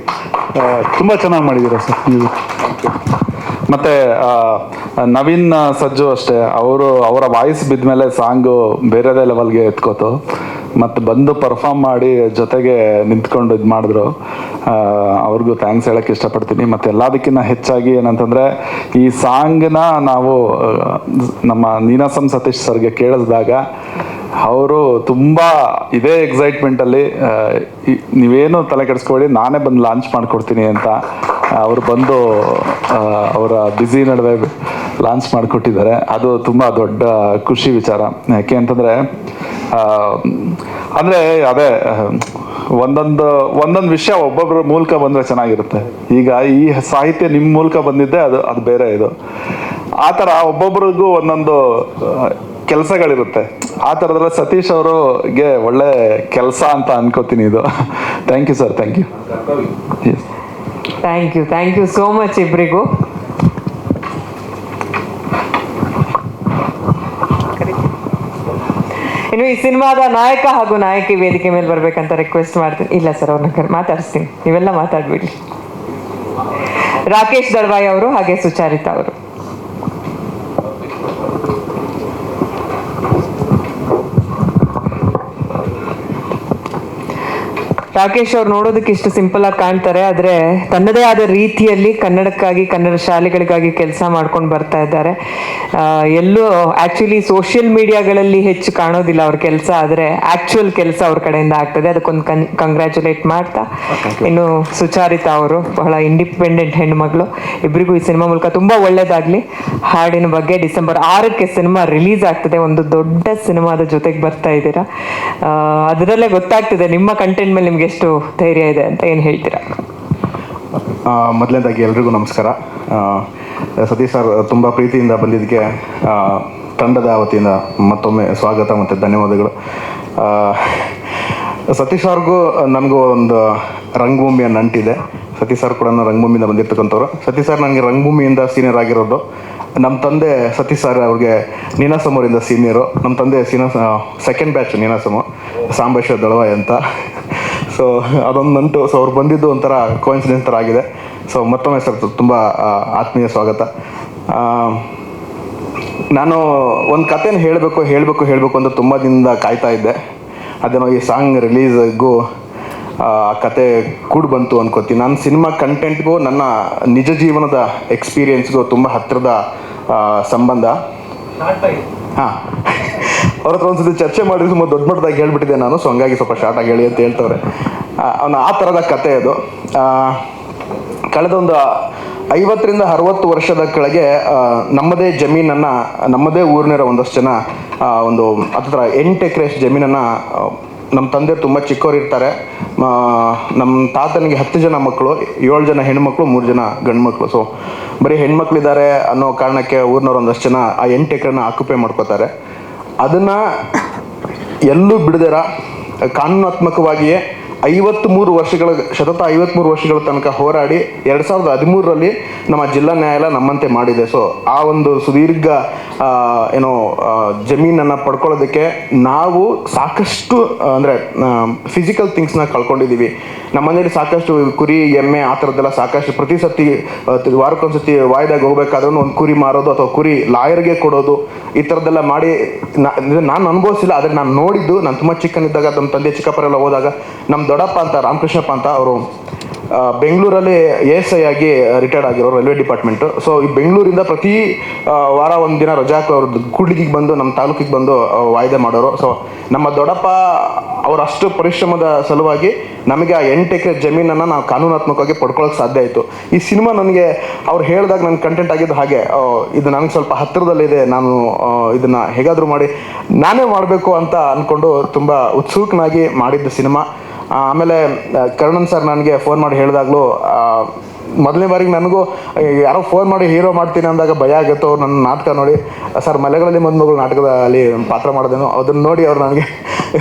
ತುಂಬ ಚೆನ್ನಾಗಿ ಮಾಡಿದ್ದೀರಾ ಸರ್ ನೀವು. ಮತ್ತೆ ನವೀನ್ ಸಜ್ಜು ಅಷ್ಟೇ, ಅವರ ವಾಯ್ಸ್ ಬಿದ್ಮೇಲೆ ಸಾಂಗು ಬೇರೆದೇ ಲೆವೆಲ್ಗೆ ಎತ್ಕೋತು. ಮತ್ತು ಬಂದು ಪರ್ಫಾರ್ಮ್ ಮಾಡಿ ಜೊತೆಗೆ ನಿಂತ್ಕೊಂಡು ಇದು ಮಾಡಿದ್ರು. ಅವ್ರಿಗೂ ಥ್ಯಾಂಕ್ಸ್ ಹೇಳೋಕ್ಕೆ ಇಷ್ಟಪಡ್ತೀನಿ. ಮತ್ತು ಎಲ್ಲದಕ್ಕಿಂತ ಹೆಚ್ಚಾಗಿ ಏನಂತಂದರೆ ಈ ಸಾಂಗ್ನ ನಾವು ನಮ್ಮ ನೀನಾಸಂ ಸತೀಶ್ ಸರ್ಗೆ ಕೇಳಿಸಿದಾಗ ಅವರು ತುಂಬ ಇದೇ ಎಕ್ಸೈಟ್ಮೆಂಟಲ್ಲಿ ನೀವೇನು ತಲೆ ಕೆಡಿಸ್ಕೊಬೇಡಿ, ನಾನೇ ಬಂದು ಲಾಂಚ್ ಮಾಡಿಕೊಡ್ತೀನಿ ಅಂತ ಅವರು ಬಂದು ಅವರ ಬ್ಯುಸಿ ನಡುವೆ ಲಾಂಚ್ ಮಾಡಿಕೊಟ್ಟಿದ್ದಾರೆ. ಅದು ತುಂಬ ದೊಡ್ಡ ಖುಷಿ ವಿಚಾರ. ಯಾಕೆ ಅಂತಂದರೆ ಅಂದರೆ ಅದೇ ಒಂದೊಂದು ವಿಷಯ ಒಬ್ಬೊಬ್ಬರ ಮೂಲಕ ಬಂದರೆ ಚೆನ್ನಾಗಿರುತ್ತೆ. ಈಗ ಈ ಸಾಹಿತ್ಯ ನಿಮ್ಮ ಮೂಲಕ ಬಂದಿದ್ದೆ, ಅದು ಬೇರೆ. ಇದು ಆ ಥರ ಒಬ್ಬೊಬ್ರಿಗೂ ಒಂದೊಂದು ಕೆಲಸಗಳಿರುತ್ತೆ. ಆ ಥರದ್ರಲ್ಲಿ ಸತೀಶ್ ಅವರಿಗೆ ಒಳ್ಳೆ ಕೆಲಸ ಅಂತ ಅನ್ಕೋತೀನಿ ಇದು. Thank you sir, thank you so much ಇಬ್ಬರಿಗೂ. ಇನ್ನು ಈ ಸಿನಿಮಾದ ನಾಯಕ ಹಾಗೂ ನಾಯಕಿ ವೇದಿಕೆ ಮೇಲೆ ಬರ್ಬೇಕಂತ ರಿಕ್ವೆಸ್ಟ್ ಮಾಡ್ತೀನಿ. ಇಲ್ಲ ಸರ್, ಅವ್ರನ್ನ ಮಾತಾಡಿಸ್ತೀನಿ, ನೀವೆಲ್ಲ ಮಾತಾಡ್ಬಿಡಿ. ರಾಕೇಶ್ ದಳ್ವಾಯಿ ಅವರು ಹಾಗೆ ಸುಚಾರಿತಾ ಅವರು. ರಾಕೇಶ್ ಅವ್ರು ನೋಡೋದಕ್ಕೆ ಇಷ್ಟು ಸಿಂಪಲ್ ಆಗಿ ಕಾಣ್ತಾರೆ, ಆದರೆ ತನ್ನದೇ ಆದ ರೀತಿಯಲ್ಲಿ ಕನ್ನಡಕ್ಕಾಗಿ, ಕನ್ನಡ ಶಾಲೆಗಳಿಗಾಗಿ ಕೆಲಸ ಮಾಡ್ಕೊಂಡು ಬರ್ತಾ ಇದ್ದಾರೆ. ಎಲ್ಲೂ ಆ್ಯಕ್ಚುಲಿ ಸೋಷಿಯಲ್ ಮೀಡಿಯಾಗಳಲ್ಲಿ ಹೆಚ್ಚು ಕಾಣೋದಿಲ್ಲ ಅವ್ರ ಕೆಲಸ, ಆದರೆ ಆ್ಯಕ್ಚುಯಲ್ ಕೆಲಸ ಅವ್ರ ಕಡೆಯಿಂದ ಆಗ್ತದೆ. ಅದಕ್ಕೊಂದು ಕಂಗ್ರ್ಯಾಚುಲೇಟ್ ಮಾಡ್ತಾ, ಇನ್ನು ಸುಚಾರಿತಾ ಅವರು ಬಹಳ ಇಂಡಿಪೆಂಡೆಂಟ್ ಹೆಣ್ಮಗಳು. ಇಬ್ಬರಿಗೂ ಈ ಸಿನಿಮಾ ಮೂಲಕ ತುಂಬ ಒಳ್ಳೇದಾಗಲಿ. ಹಾಡಿನ ಬಗ್ಗೆ ಡಿಸೆಂಬರ್ 6ಕ್ಕೆ ಸಿನಿಮಾ ರಿಲೀಸ್ ಆಗ್ತದೆ. ಒಂದು ದೊಡ್ಡ ಸಿನಿಮಾದ ಜೊತೆಗೆ ಬರ್ತಾ ಇದ್ದೀರಾ. ಅದರಲ್ಲೇ ಗೊತ್ತಾಗ್ತದೆ ನಿಮ್ಮ ಕಂಟೆಂಟ್ ಮೇಲೆ ನಿಮ್ಗೆ ಎಷ್ಟು ಧೈರ್ಯ ಇದೆ ಅಂತ. ಏನು ಹೇಳ್ತೀರಾ? ಮೊದಲನೇದಾಗಿ ಎಲ್ರಿಗೂ ನಮಸ್ಕಾರ. ಸತೀಶ್ ಸರ್ ತುಂಬ ಪ್ರೀತಿಯಿಂದ ಬಂದಿದ್ದಕ್ಕೆ ತಂಡದ ವತಿಯಿಂದ ಮತ್ತೊಮ್ಮೆ ಸ್ವಾಗತ ಮತ್ತು ಧನ್ಯವಾದಗಳು. ಸತೀಶ್ ಅವ್ರಿಗೂ ನನಗೂ ಒಂದು ರಂಗಭೂಮಿಯ ನಂಟಿದೆ. ಸತೀಶ್ ಸರ್ ಕೂಡ ರಂಗಭೂಮಿಯಿಂದ ಬಂದಿರ್ತಕ್ಕಂಥವ್ರು. ಸತೀಶ್ ಸರ್ ನನಗೆ ರಂಗಭೂಮಿಯಿಂದ ಸೀನಿಯರ್ ಆಗಿರೋದು. ನಮ್ಮ ತಂದೆ ಸತೀಶ್ ಸರ್ ಅವ್ರಿಗೆ ನೀನಾಸಮೂರಿಂದ ಸೀನಿಯರು. ನಮ್ಮ ತಂದೆ ಸೆಕೆಂಡ್ ಬ್ಯಾಚ್ ನೀನಾಸಮ, ಸಾಂಬೇಶ್ವರ ದಳವಾಯಿ ಅಂತ. ಸೊ ಅದೊಂದು ನಂಟು. ಸೊ ಅವ್ರು ಬಂದಿದ್ದು ಒಂಥರ ಕೋಇನ್ಸಿಡೆನ್ಸ್ ಥರ ಆಗಿದೆ. ಸೊ ಮತ್ತೊಮ್ಮೆ ಸರ್ ತುಂಬ ಆತ್ಮೀಯ ಸ್ವಾಗತ. ನಾನು ಒಂದು ಕಥೆನ ಹೇಳಬೇಕು ಅಂತ ತುಂಬ ದಿನದಿಂದ ಕಾಯ್ತಾ ಇದ್ದೆ. ಅದೇನೋ ಈ ಸಾಂಗ್ ರಿಲೀಸ್ಗೂ ಆ ಕತೆ ಕೂಡ ಬಂತು ಅನ್ಕೋತೀನಿ. ನಾನು ಸಿನಿಮಾ ಕಂಟೆಂಟ್ಗೂ ನನ್ನ ನಿಜ ಜೀವನದ ಎಕ್ಸ್ಪೀರಿಯೆನ್ಸ್ಗೂ ತುಂಬ ಹತ್ತಿರದ ಸಂಬಂಧ. ಹಾಂ, ಅವ್ರ ಹತ್ರ ಒಂದ್ಸತಿ ಚರ್ಚೆ ಮಾಡಿ ತುಂಬ ದೊಡ್ಡ ಮಟ್ಟದಾಗಿ ಹೇಳ್ಬಿಟ್ಟಿದ್ದೆ ನಾನು. ಸೊ ಹಂಗಾಗಿ ಸ್ವಲ್ಪ ಶಾರ್ಟಾಗಿ ಹೇಳಿ ಅಂತ ಹೇಳ್ತವ್ರೆ. ಆ ಥರದ ಕತೆ ಅದು. ಕಳೆದ ಒಂದು 50ರಿಂದ 60 ವರ್ಷದ ಕೆಳಗೆ ನಮ್ಮದೇ ಜಮೀನನ್ನು, ನಮ್ಮದೇ ಊರಿನ ಒಂದಷ್ಟು ಜನ ಒಂದು 8 ಎಕರೆ ಜಮೀನನ್ನು, ನಮ್ಮ ತಂದೆ ತುಂಬ ಚಿಕ್ಕವ್ರು ಇರ್ತಾರೆ. ನಮ್ಮ ತಾತನಿಗೆ 10 ಜನ ಮಕ್ಕಳು, 7 ಜನ ಹೆಣ್ಮಕ್ಳು, 3 ಜನ ಗಂಡು ಮಕ್ಕಳು. ಸೊ ಬರೀ ಹೆಣ್ಮಕ್ಳಿದ್ದಾರೆ ಅನ್ನೋ ಕಾರಣಕ್ಕೆ ಊರಿನವ್ರು ಒಂದಷ್ಟು ಜನ ಆ 8 ಎಕರೆನ ಆಕ್ಯುಪೈ ಮಾಡ್ಕೋತಾರೆ. ಅದನ್ನು ಎಲ್ಲೂ ಬಿಡದಿರ ಕಾನೂನಾತ್ಮಕವಾಗಿಯೇ 53 ವರ್ಷಗಳ ತನಕ ಹೋರಾಡಿ 2013ರಲ್ಲಿ ನಮ್ಮ ಜಿಲ್ಲಾ ನ್ಯಾಯಾಲಯ ನಮ್ಮಂತೆ ಮಾಡಿದೆ. ಸೊ ಆ ಒಂದು ಸುದೀರ್ಘ ಜಮೀನನ್ನು ಪಡ್ಕೊಳ್ಳೋದಕ್ಕೆ ನಾವು ಸಾಕಷ್ಟು ಅಂದರೆ ಫಿಸಿಕಲ್ ಥಿಂಗ್ಸ್ನ ಕಳ್ಕೊಂಡಿದ್ದೀವಿ. ನಮ್ಮ ಮನೇಲಿ ಸಾಕಷ್ಟು ಕುರಿ, ಎಮ್ಮೆ ಆ ಥರದ್ದೆಲ್ಲ ಸಾಕಷ್ಟು ಪ್ರತಿ ಸತಿ ವಾರಕ್ಕೊಂದ್ಸತಿ ವಾಯ್ದಾಗ ಹೋಗ್ಬೇಕಾದ್ರೂ ಒಂದು ಕುರಿ ಮಾರೋದು ಅಥವಾ ಕುರಿ ಲಾಯರ್ಗೆ ಕೊಡೋದು, ಈ ಥರದ್ದೆಲ್ಲ ಮಾಡಿ ನಾನು ಅನುಭವಿಸಿಲ್ಲ. ಆದರೆ ನಾನು ನೋಡಿದ್ದು, ನಾನು ತುಂಬ ಚಿಕ್ಕನಿದ್ದಾಗ ನಮ್ಮ ತಂದೆ ಚಿಕ್ಕಪ್ಪರೆಲ್ಲ ಹೋದಾಗ ನಮ್ಮ ದೊಡ್ಡಪ್ಪ ಅಂತ, ರಾಮಕೃಷ್ಣಪ್ಪ ಅಂತ, ಅವರು ಬೆಂಗಳೂರಲ್ಲಿ ASI ಆಗಿ ರಿಟೈರ್ಡ್ ಆಗಿರೋ ರೈಲ್ವೆ ಡಿಪಾರ್ಟ್ಮೆಂಟು. ಸೊ ಈ ಬೆಂಗಳೂರಿಂದ ಪ್ರತಿ ವಾರ ಒಂದು ದಿನ ರಜಾ ಹಾಕಿ ಅವ್ರದ್ದು ಕೂಡ್ಲಿಗಿಗೆ ಬಂದು ನಮ್ಮ ತಾಲೂಕಿಗೆ ಬಂದು ವಾಯ್ದೆ ಮಾಡೋರು. ಸೊ ನಮ್ಮ ದೊಡ್ಡಪ್ಪ ಅವರಷ್ಟು ಪರಿಶ್ರಮದ ಸಲುವಾಗಿ ನಮಗೆ ಆ 8 ಎಕರೆ ಜಮೀನನ್ನು ನಾವು ಕಾನೂನಾತ್ಮಕವಾಗಿ ಪಡ್ಕೊಳ್ಳೋಕೆ ಸಾಧ್ಯ ಆಯಿತು. ಈ ಸಿನಿಮಾ ನನಗೆ ಅವ್ರು ಹೇಳಿದಾಗ ನನ್ನ ಕಂಟೆಂಟ್ ಆಗಿದ್ದು ಹಾಗೆ, ಇದು ನನಗೆ ಸ್ವಲ್ಪ ಹತ್ತಿರದಲ್ಲಿದೆ, ನಾನು ಇದನ್ನು ಹೇಗಾದರೂ ಮಾಡಿ ನಾನೇ ಮಾಡಬೇಕು ಅಂತ ಅಂದ್ಕೊಂಡು ತುಂಬ ಉತ್ಸುಕನಾಗಿ ಮಾಡಿದ್ದ ಸಿನಿಮಾ. ಆಮೇಲೆ ಕರ್ಣನ್ ಸರ್ ನನಗೆ ಫೋನ್ ಮಾಡಿ ಹೇಳಿದಾಗಲೂ, ಮೊದಲನೇ ಬಾರಿಗೆ ನನಗೂ ಯಾರೋ ಫೋನ್ ಮಾಡಿ ಹೀರೋ ಮಾಡ್ತೀನಿ ಅಂದಾಗ ಭಯ ಆಗುತ್ತೋ. ಅವ್ರು ನನ್ನ ನಾಟಕ ನೋಡಿ, ಸರ್ ಮಲೆಗಳಲ್ಲಿ ಮದುಮಗಳು ನಾಟಕದಲ್ಲಿ ಪಾತ್ರ ಮಾಡೋದೇನೋ, ಅದನ್ನು ನೋಡಿ ಅವ್ರು ನನಗೆ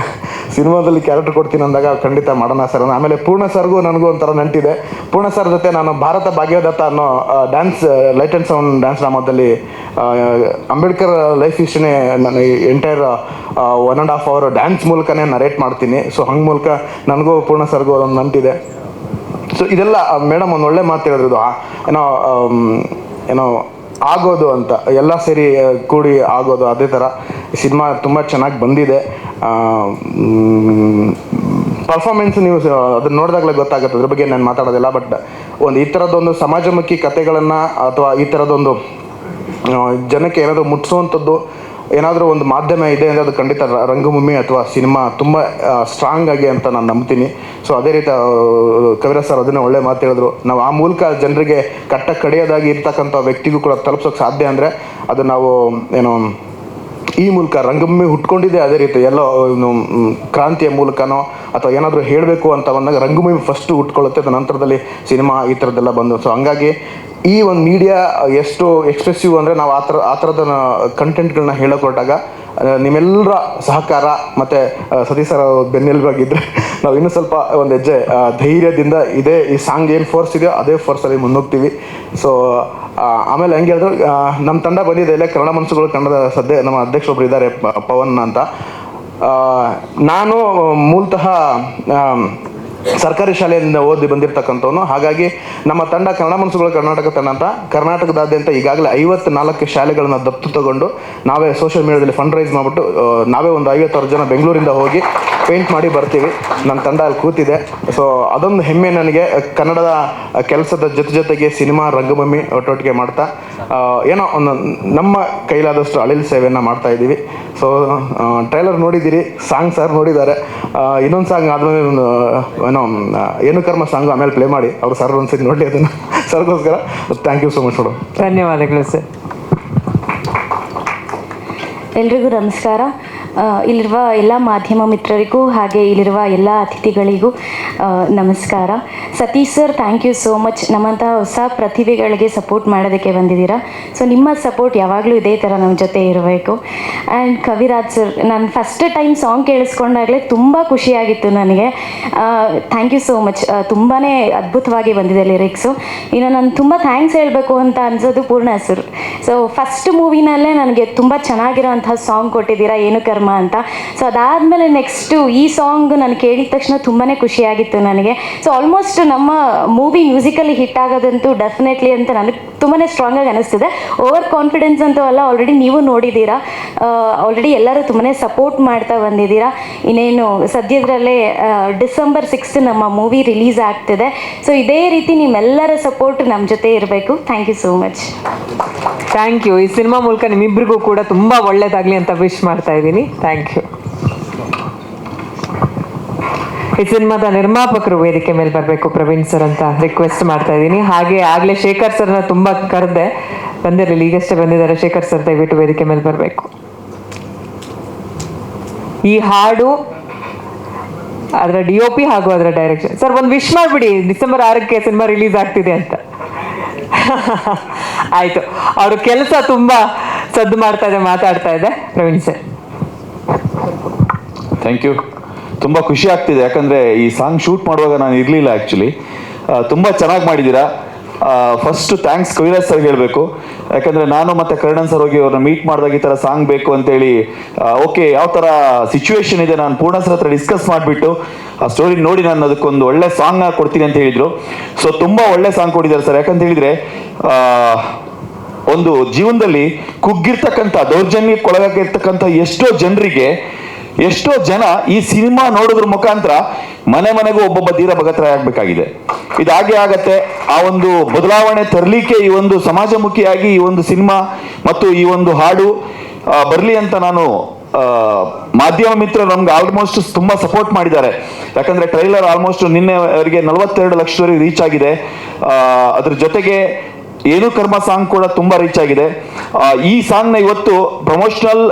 ಸಿನಿಮಾದಲ್ಲಿ ಕ್ಯಾರೆಕ್ಟರ್ ಕೊಡ್ತೀನಿ ಅಂದಾಗ ಖಂಡಿತ ಮಾಡೋಣ ಸರ್. ಆಮೇಲೆ ಪೂರ್ಣ ಸರ್ಗೂ ನನಗೂ ಒಂಥರ ನಂಟಿದೆ. ಪೂರ್ಣ ಸರ್ ಜೊತೆ ನಾನು ಭಾರತ ಭಾಗ್ಯದತ್ತ ಅನ್ನೋ dance, light and sound dance ಡ್ರಾಮಾದಲ್ಲಿ ಅಂಬೇಡ್ಕರ್ ಲೈಫ್ ಹಿಸ್ಟ್ರಿನೇ ನಾನು ಎಂಟೈರ್ 1.5 hour ಡ್ಯಾನ್ಸ್ ಮೂಲಕನೇ ನರೇಟ್ ಮಾಡ್ತೀನಿ. ಸೊ ಹಂಗೆ ಮೂಲಕ ನನಗೂ ಪೂರ್ಣ ಸರ್ಗೂ ಒಂದು ನಂಟಿದೆ. ಸೊ ಇದೆಲ್ಲ ಮೇಡಮ್ ಒಂದು ಒಳ್ಳೆ ಮಾತು ಹೇಳಿದ್ರು, ಏನೋ ಆಗೋದು ಅಂತ, ಎಲ್ಲ ಸೇರಿ ಕೂಡಿ ಆಗೋದು. ಅದೇ ಥರ ಸಿನಿಮಾ ತುಂಬ ಚೆನ್ನಾಗಿ ಬಂದಿದೆ. ಪರ್ಫಾರ್ಮೆನ್ಸ್ ನೀವು ಅದನ್ನ ನೋಡಿದಾಗಲೇ ಗೊತ್ತಾಗುತ್ತೆ, ಅದ್ರ ಬಗ್ಗೆ ನಾನು ಮಾತಾಡೋದಿಲ್ಲ. ಬಟ್ ಈ ಥರದೊಂದು ಸಮಾಜಮುಖಿ ಕಥೆಗಳನ್ನು ಅಥವಾ ಈ ಥರದೊಂದು ಜನಕ್ಕೆ ಏನಾದರೂ ಮುಟ್ಟಿಸುವಂಥದ್ದು ಏನಾದರೂ ಒಂದು ಮಾಧ್ಯಮ ಇದೆ ಅಂದರೆ ಅದು ಖಂಡಿತ ರಂಗಭೂಮಿ ಅಥವಾ ಸಿನಿಮಾ ತುಂಬ ಸ್ಟ್ರಾಂಗ್ ಆಗಿ ಅಂತ ನಾನು ನಂಬ್ತೀನಿ. ಸೊ ಅದೇ ರೀತಿ ಕವಿರಾಜ್ ಸರ್ ಅದನ್ನೇ ಒಳ್ಳೆ ಮಾತು ಹೇಳಿದ್ರು. ನಾವು ಆ ಮೂಲಕ ಜನರಿಗೆ ಕಡೆಯದಾಗಿ ಇರ್ತಕ್ಕಂಥ ವ್ಯಕ್ತಿಗೂ ಕೂಡ ತಲುಪಿಸೋಕೆ ಸಾಧ್ಯ ಅಂದರೆ ಅದು ನಾವು ಈ ಮೂಲಕ ರಂಗಭೂಮಿ ಹುಟ್ಕೊಂಡಿದೆ. ಅದೇ ರೀತಿ ಎಲ್ಲೋ ಕ್ರಾಂತಿಯ ಮೂಲಕನೋ ಅಥವಾ ಏನಾದರೂ ಹೇಳಬೇಕು ಅಂತ ಬಂದಾಗ ರಂಗಭೂಮಿ ಫಸ್ಟು ಹುಟ್ಕೊಳ್ಳುತ್ತೆ, ಅದ ನಂತರದಲ್ಲಿ ಸಿನಿಮಾ ಈ ಥರದ್ದೆಲ್ಲ ಬಂದು. ಸೊ ಹಂಗಾಗಿ ಈ ಒಂದು ಮೀಡಿಯಾ ಎಷ್ಟು ಎಕ್ಸ್ಪ್ರೆಸಿವ್ ಅಂದರೆ ನಾವು ಆ ಥರದ ಕಂಟೆಂಟ್ಗಳನ್ನ ಹೇಳೋಕೆ ಹೊರಟಾಗ ನಿಮ್ಮೆಲ್ಲರ ಸಹಕಾರ ಮತ್ತು ಸತೀಶ್ ಸರ್ ಬೆನ್ನೆಲುಬಾಗಿದ್ದರೆ ನಾವು ಇನ್ನೂ ಸ್ವಲ್ಪ ಒಂದು ಹೆಜ್ಜೆ ಧೈರ್ಯದಿಂದ ಈ ಸಾಂಗ್ ಏನು ಫೋರ್ಸ್ ಇದೆಯೋ ಅದೇ ಫೋರ್ಸಲ್ಲಿ ಮುನ್ನೋಗ್ತೀವಿ. ಸೊ ಆಮೇಲೆ ಹೆಂಗೆ ಹೇಳಿದ್ರು, ನಮ್ಮ ತಂಡ ಬಂದಿದೆ ಇಲ್ಲೇ ಕನ್ನಡ ಮನಸ್ಸುಗಳು ಕನ್ನಡದ ನಮ್ಮ ಅಧ್ಯಕ್ಷರೊಬ್ಬರು ಇದ್ದಾರೆ, ಪವನ್ ಅಂತ. ನಾನು ಮೂಲತಃ ಸರ್ಕಾರಿ ಶಾಲೆಯಿಂದ ಓದಿ ಬಂದಿರತಕ್ಕಂಥವನು. ಹಾಗಾಗಿ ನಮ್ಮ ತಂಡ ಕನ್ನಡ ಮನಸ್ಸುಗಳು ಕರ್ನಾಟಕ ತಂಡ ಅಂತ ಕರ್ನಾಟಕದಾದ್ಯಂತ ಈಗಾಗಲೇ 54 ಶಾಲೆಗಳನ್ನ ದತ್ತು ತಗೊಂಡು ನಾವೇ ಸೋಷಿಯಲ್ ಮೀಡಿಯಾದಲ್ಲಿ ಫಂಡ್ ರೈಸ್ ಮಾಡಿಬಿಟ್ಟು ನಾವೇ ಒಂದು 50 ಜನ ಬೆಂಗಳೂರಿಂದ ಹೋಗಿ ಪೇಂಟ್ ಮಾಡಿ ಬರ್ತೀವಿ. ನನ್ನ ತಂಡ ಅಲ್ಲಿ ಕೂತಿದೆ. ಸೊ ಅದೊಂದು ಹೆಮ್ಮೆ ನನಗೆ. ಕನ್ನಡದ ಕೆಲಸದ ಜೊತೆಗೆ ಸಿನಿಮಾ, ರಂಗಭೂಮಿ ಒಟ್ಟೊಟ್ಟಿಗೆ ಮಾಡ್ತಾ ಏನೋ ಒಂದು ನಮ್ಮ ಕೈಲಾದಷ್ಟು ಅಳಿಲು ಸೇವೆಯನ್ನು ಮಾಡ್ತಾ ಇದ್ದೀವಿ. ಸೊ ಟ್ರೈಲರ್ ನೋಡಿದ್ದೀರಿ, ಸಾಂಗ್ ಸರ್ ನೋಡಿದ್ದಾರೆ. ಇನ್ನೊಂದು ಸಾಂಗ್ ಆದ್ಮೇಲೆ ಏನು ಕರ್ಮ ಸಾಂಗು ಆಮೇಲೆ ಪ್ಲೇ ಮಾಡಿ ಅವರು ಸರ್ ಒಂದ್ಸರಿ ನೋಡಲಿ ಅದನ್ನು. ಸರ್ಗೋಸ್ಕರ thank you so much madam. ಧನ್ಯವಾದಗಳು ಸರ್. ಎಲ್ರಿಗೂ ನಮಸ್ಕಾರ. ಇಲ್ಲಿರುವ ಎಲ್ಲ ಮಾಧ್ಯಮ ಮಿತ್ರರಿಗೂ ಹಾಗೆ ಇಲ್ಲಿರುವ ಎಲ್ಲ ಅತಿಥಿಗಳಿಗೂ ನಮಸ್ಕಾರ. Satish sir, thank you so much. ನಮ್ಮಂಥ ಹೊಸ ಪ್ರತಿಭೆಗಳಿಗೆ ಸಪೋರ್ಟ್ ಮಾಡೋದಕ್ಕೆ ಬಂದಿದ್ದೀರಾ. ಸೊ ನಿಮ್ಮ ಸಪೋರ್ಟ್ ಯಾವಾಗಲೂ ಇದೇ ಥರ ನಮ್ಮ ಜೊತೆ ಇರಬೇಕು. ಆ್ಯಂಡ್ ಕವಿರಾಜ್ ಸರ್, ನಾನು ಫಸ್ಟ್ ಟೈಮ್ ಸಾಂಗ್ ಕೇಳಿಸ್ಕೊಂಡಾಗಲೇ ತುಂಬ ಖುಷಿಯಾಗಿತ್ತು ನನಗೆ. Thank you so much. ತುಂಬಾ ಅದ್ಭುತವಾಗಿ ಬಂದಿದೆ ಲಿರಿಕ್ಸು. ಇನ್ನು ನಾನು ತುಂಬ ಥ್ಯಾಂಕ್ಸ್ ಹೇಳಬೇಕು ಅಂತ ಅನ್ಸೋದು ಪೂರ್ಣ ಸರ್. ಸೊ ಫಸ್ಟ್ ಮೂವಿನಲ್ಲೇ ನನಗೆ ತುಂಬ ಚೆನ್ನಾಗಿರೋಂಥ ಸಾಂಗ್ ಕೊಟ್ಟಿದ್ದೀರಾ, ಏನು ಕರ್ಮ ಅಂತ. ಸೊ ಅದಾದಮೇಲೆ ನೆಕ್ಸ್ಟು ಈ ಸಾಂಗ್ ನಾನು ಕೇಳಿದ ತಕ್ಷಣ ತುಂಬಾ ಖುಷಿಯಾಗಿತ್ತು ನನಗೆ. ಸೊ ಆಲ್ಮೋಸ್ಟ್ ನಮ್ಮ ಮೂವಿ ಮ್ಯೂಸಿಕಲಿ ಹಿಟ್ ಆಗೋದಂತೂ ಡೆಫಿನೆಟ್ಲಿ ಅಂತ ನನಗೆ ತುಂಬಾ ಸ್ಟ್ರಾಂಗಾಗಿ ಅನಿಸ್ತಿದೆ. ಓವರ್ ಕಾನ್ಫಿಡೆನ್ಸ್ ಅಂತೂ ಅಲ್ಲ, ಆಲ್ರೆಡಿ ನೀವು ನೋಡಿದ್ದೀರಾ. ಆಲ್ರೆಡಿ ಎಲ್ಲರೂ ತುಂಬಾ ಸಪೋರ್ಟ್ ಮಾಡ್ತಾ ಬಂದಿದ್ದೀರಾ. ಇನ್ನೇನು ಸದ್ಯದಲ್ಲೇ ಡಿಸೆಂಬರ್ 6 ನಮ್ಮ ಮೂವಿ ರಿಲೀಸ್ ಆಗ್ತಿದೆ. ಸೊ ಇದೇ ರೀತಿ ನಿಮ್ಮೆಲ್ಲರ ಸಪೋರ್ಟ್ ನಮ್ಮ ಜೊತೆ ಇರಬೇಕು. Thank you so much. Thank you. ಈ ಸಿನಿಮಾ ಮೂಲಕ ನಿಮ್ಮಿಬ್ಬರಿಗೂ ಕೂಡ ತುಂಬ ಒಳ್ಳೇದಾಗಲಿ ಅಂತ ವಿಶ್ ಮಾಡ್ತಾ ಇದ್ದೀನಿ. Thank you. ಈ ಸಿನಿಮಾದ ನಿರ್ಮಾಪಕರು ವೇದಿಕೆ ಮೇಲೆ ಬರಬೇಕು ಪ್ರವೀಣ್ ಸರ್ ಅಂತ ರಿಕ್ವೆಸ್ಟ್ ಮಾಡ್ತಾ ಇದ್ದೀನಿ. ಹಾಗೆ ಆಗಲೇ ಶೇಖರ್ ಸರ್ನ ತುಂಬ ಕರೆದೆ, ಬಂದಿರಲಿಲ್ಲ, ಈಗಷ್ಟೇ ಬಂದಿದ್ದಾರೆ. ಶೇಖರ್ ಸರ್ ದಯವಿಟ್ಟು ವೇದಿಕೆ ಮೇಲೆ ಬರಬೇಕು. ಈ ಹಾಡು, ಅದರ DOP ಹಾಗೂ ಅದರ ಡೈರೆಕ್ಷನ್. ಸರ್ ಒಂದು ವಿಶ್ ಮಾಡಿಬಿಡಿ, ಡಿಸೆಂಬರ್ 6ಕ್ಕೆ ಸಿನಿಮಾ ರಿಲೀಸ್ ಆಗ್ತಿದೆ ಅಂತ. ಆಯಿತು, ಅವ್ರ ಕೆಲಸ ತುಂಬ ಸದ್ದು ಮಾತಾಡ್ತಾ ಇದೆ. ಪ್ರವೀಣ್ ಸರ್. Thank you. ತುಂಬ ಖುಷಿ ಆಗ್ತಿದೆ, ಯಾಕಂದರೆ ಈ ಸಾಂಗ್ ಶೂಟ್ ಮಾಡುವಾಗ ನಾನು ಇರಲಿಲ್ಲ ಆ್ಯಕ್ಚುಲಿ. ತುಂಬ ಚೆನ್ನಾಗಿ ಮಾಡಿದ್ದೀರಾ. ಫಸ್ಟ್ ಥ್ಯಾಂಕ್ಸ್ ಕವಿರಾಜ್ ಸರ್ಗೆ ಹೇಳಬೇಕು, ಯಾಕಂದರೆ ನಾನು ಮತ್ತು ಕರ್ಣನ್ ಸರ್ ಹೋಗಿ ಅವ್ರನ್ನ ಮೀಟ್ ಮಾಡಿದಾಗ ಈ ಥರ ಸಾಂಗ್ ಬೇಕು ಅಂತೇಳಿ, ಓಕೆ ಯಾವ ಥರ ಸಿಚುವೇಶನ್ ಇದೆ ನಾನು ಪೂರ್ಣ ಸರ್ ಹತ್ರ ಡಿಸ್ಕಸ್ ಮಾಡಿಬಿಟ್ಟು ಆ ಸ್ಟೋರಿ ನೋಡಿ ನಾನು ಅದಕ್ಕೊಂದು ಒಳ್ಳೆ ಸಾಂಗ್ನ ಕೊಡ್ತೀನಿ ಅಂತ ಹೇಳಿದರು. ಸೊ ತುಂಬ ಒಳ್ಳೆ ಸಾಂಗ್ ಕೊಟ್ಟಿದ್ದಾರೆ ಸರ್. ಯಾಕಂತ ಹೇಳಿದರೆ ಒಂದು ಜೀವನದಲ್ಲಿ ಕುಗ್ಗಿರ್ತಕ್ಕಂಥ, ದೌರ್ಜನ್ಯಕ್ಕೊಳಗಾಗಿರ್ತಕ್ಕಂಥ ಎಷ್ಟೋ ಜನ ಈ ಸಿನಿಮಾ ನೋಡೋದ್ರ ಮುಖಾಂತರ ಮನೆಗೂ ಒಬ್ಬೊಬ್ಬ ಧೀರ ಭಗತರಾಯ ಆಗಬೇಕಾಗಿದೆ. ಇದಾಗೆ ಆಗತ್ತೆ. ಆ ಒಂದು ಬದಲಾವಣೆ ತರಲಿಕ್ಕೆ ಈ ಒಂದು ಸಮಾಜಮುಖಿಯಾಗಿ ಈ ಒಂದು ಸಿನಿಮಾ ಮತ್ತು ಈ ಒಂದು ಹಾಡು ಬರಲಿ ಅಂತ ನಾನು ಮಾಧ್ಯಮ ಮಿತ್ರರು ನಮ್ಗೆ ಆಲ್ಮೋಸ್ಟ್ ತುಂಬ ಸಪೋರ್ಟ್ ಮಾಡಿದ್ದಾರೆ. ಯಾಕಂದರೆ ಟ್ರೈಲರ್ ಆಲ್ಮೋಸ್ಟ್ ನಿನ್ನೆ ಅವರಿಗೆ 42 ಲಕ್ಷದವರೆಗೆ ರೀಚ್ ಆಗಿದೆ. ಅದ್ರ ಜೊತೆಗೆ ಏನು ಕರ್ಮ ಸಾಂಗ್ ಕೂಡ ತುಂಬ ರೀಚ್ ಆಗಿದೆ. ಈ ಸಾಂಗ್ನ ಇವತ್ತು ಪ್ರಮೋಷನಲ್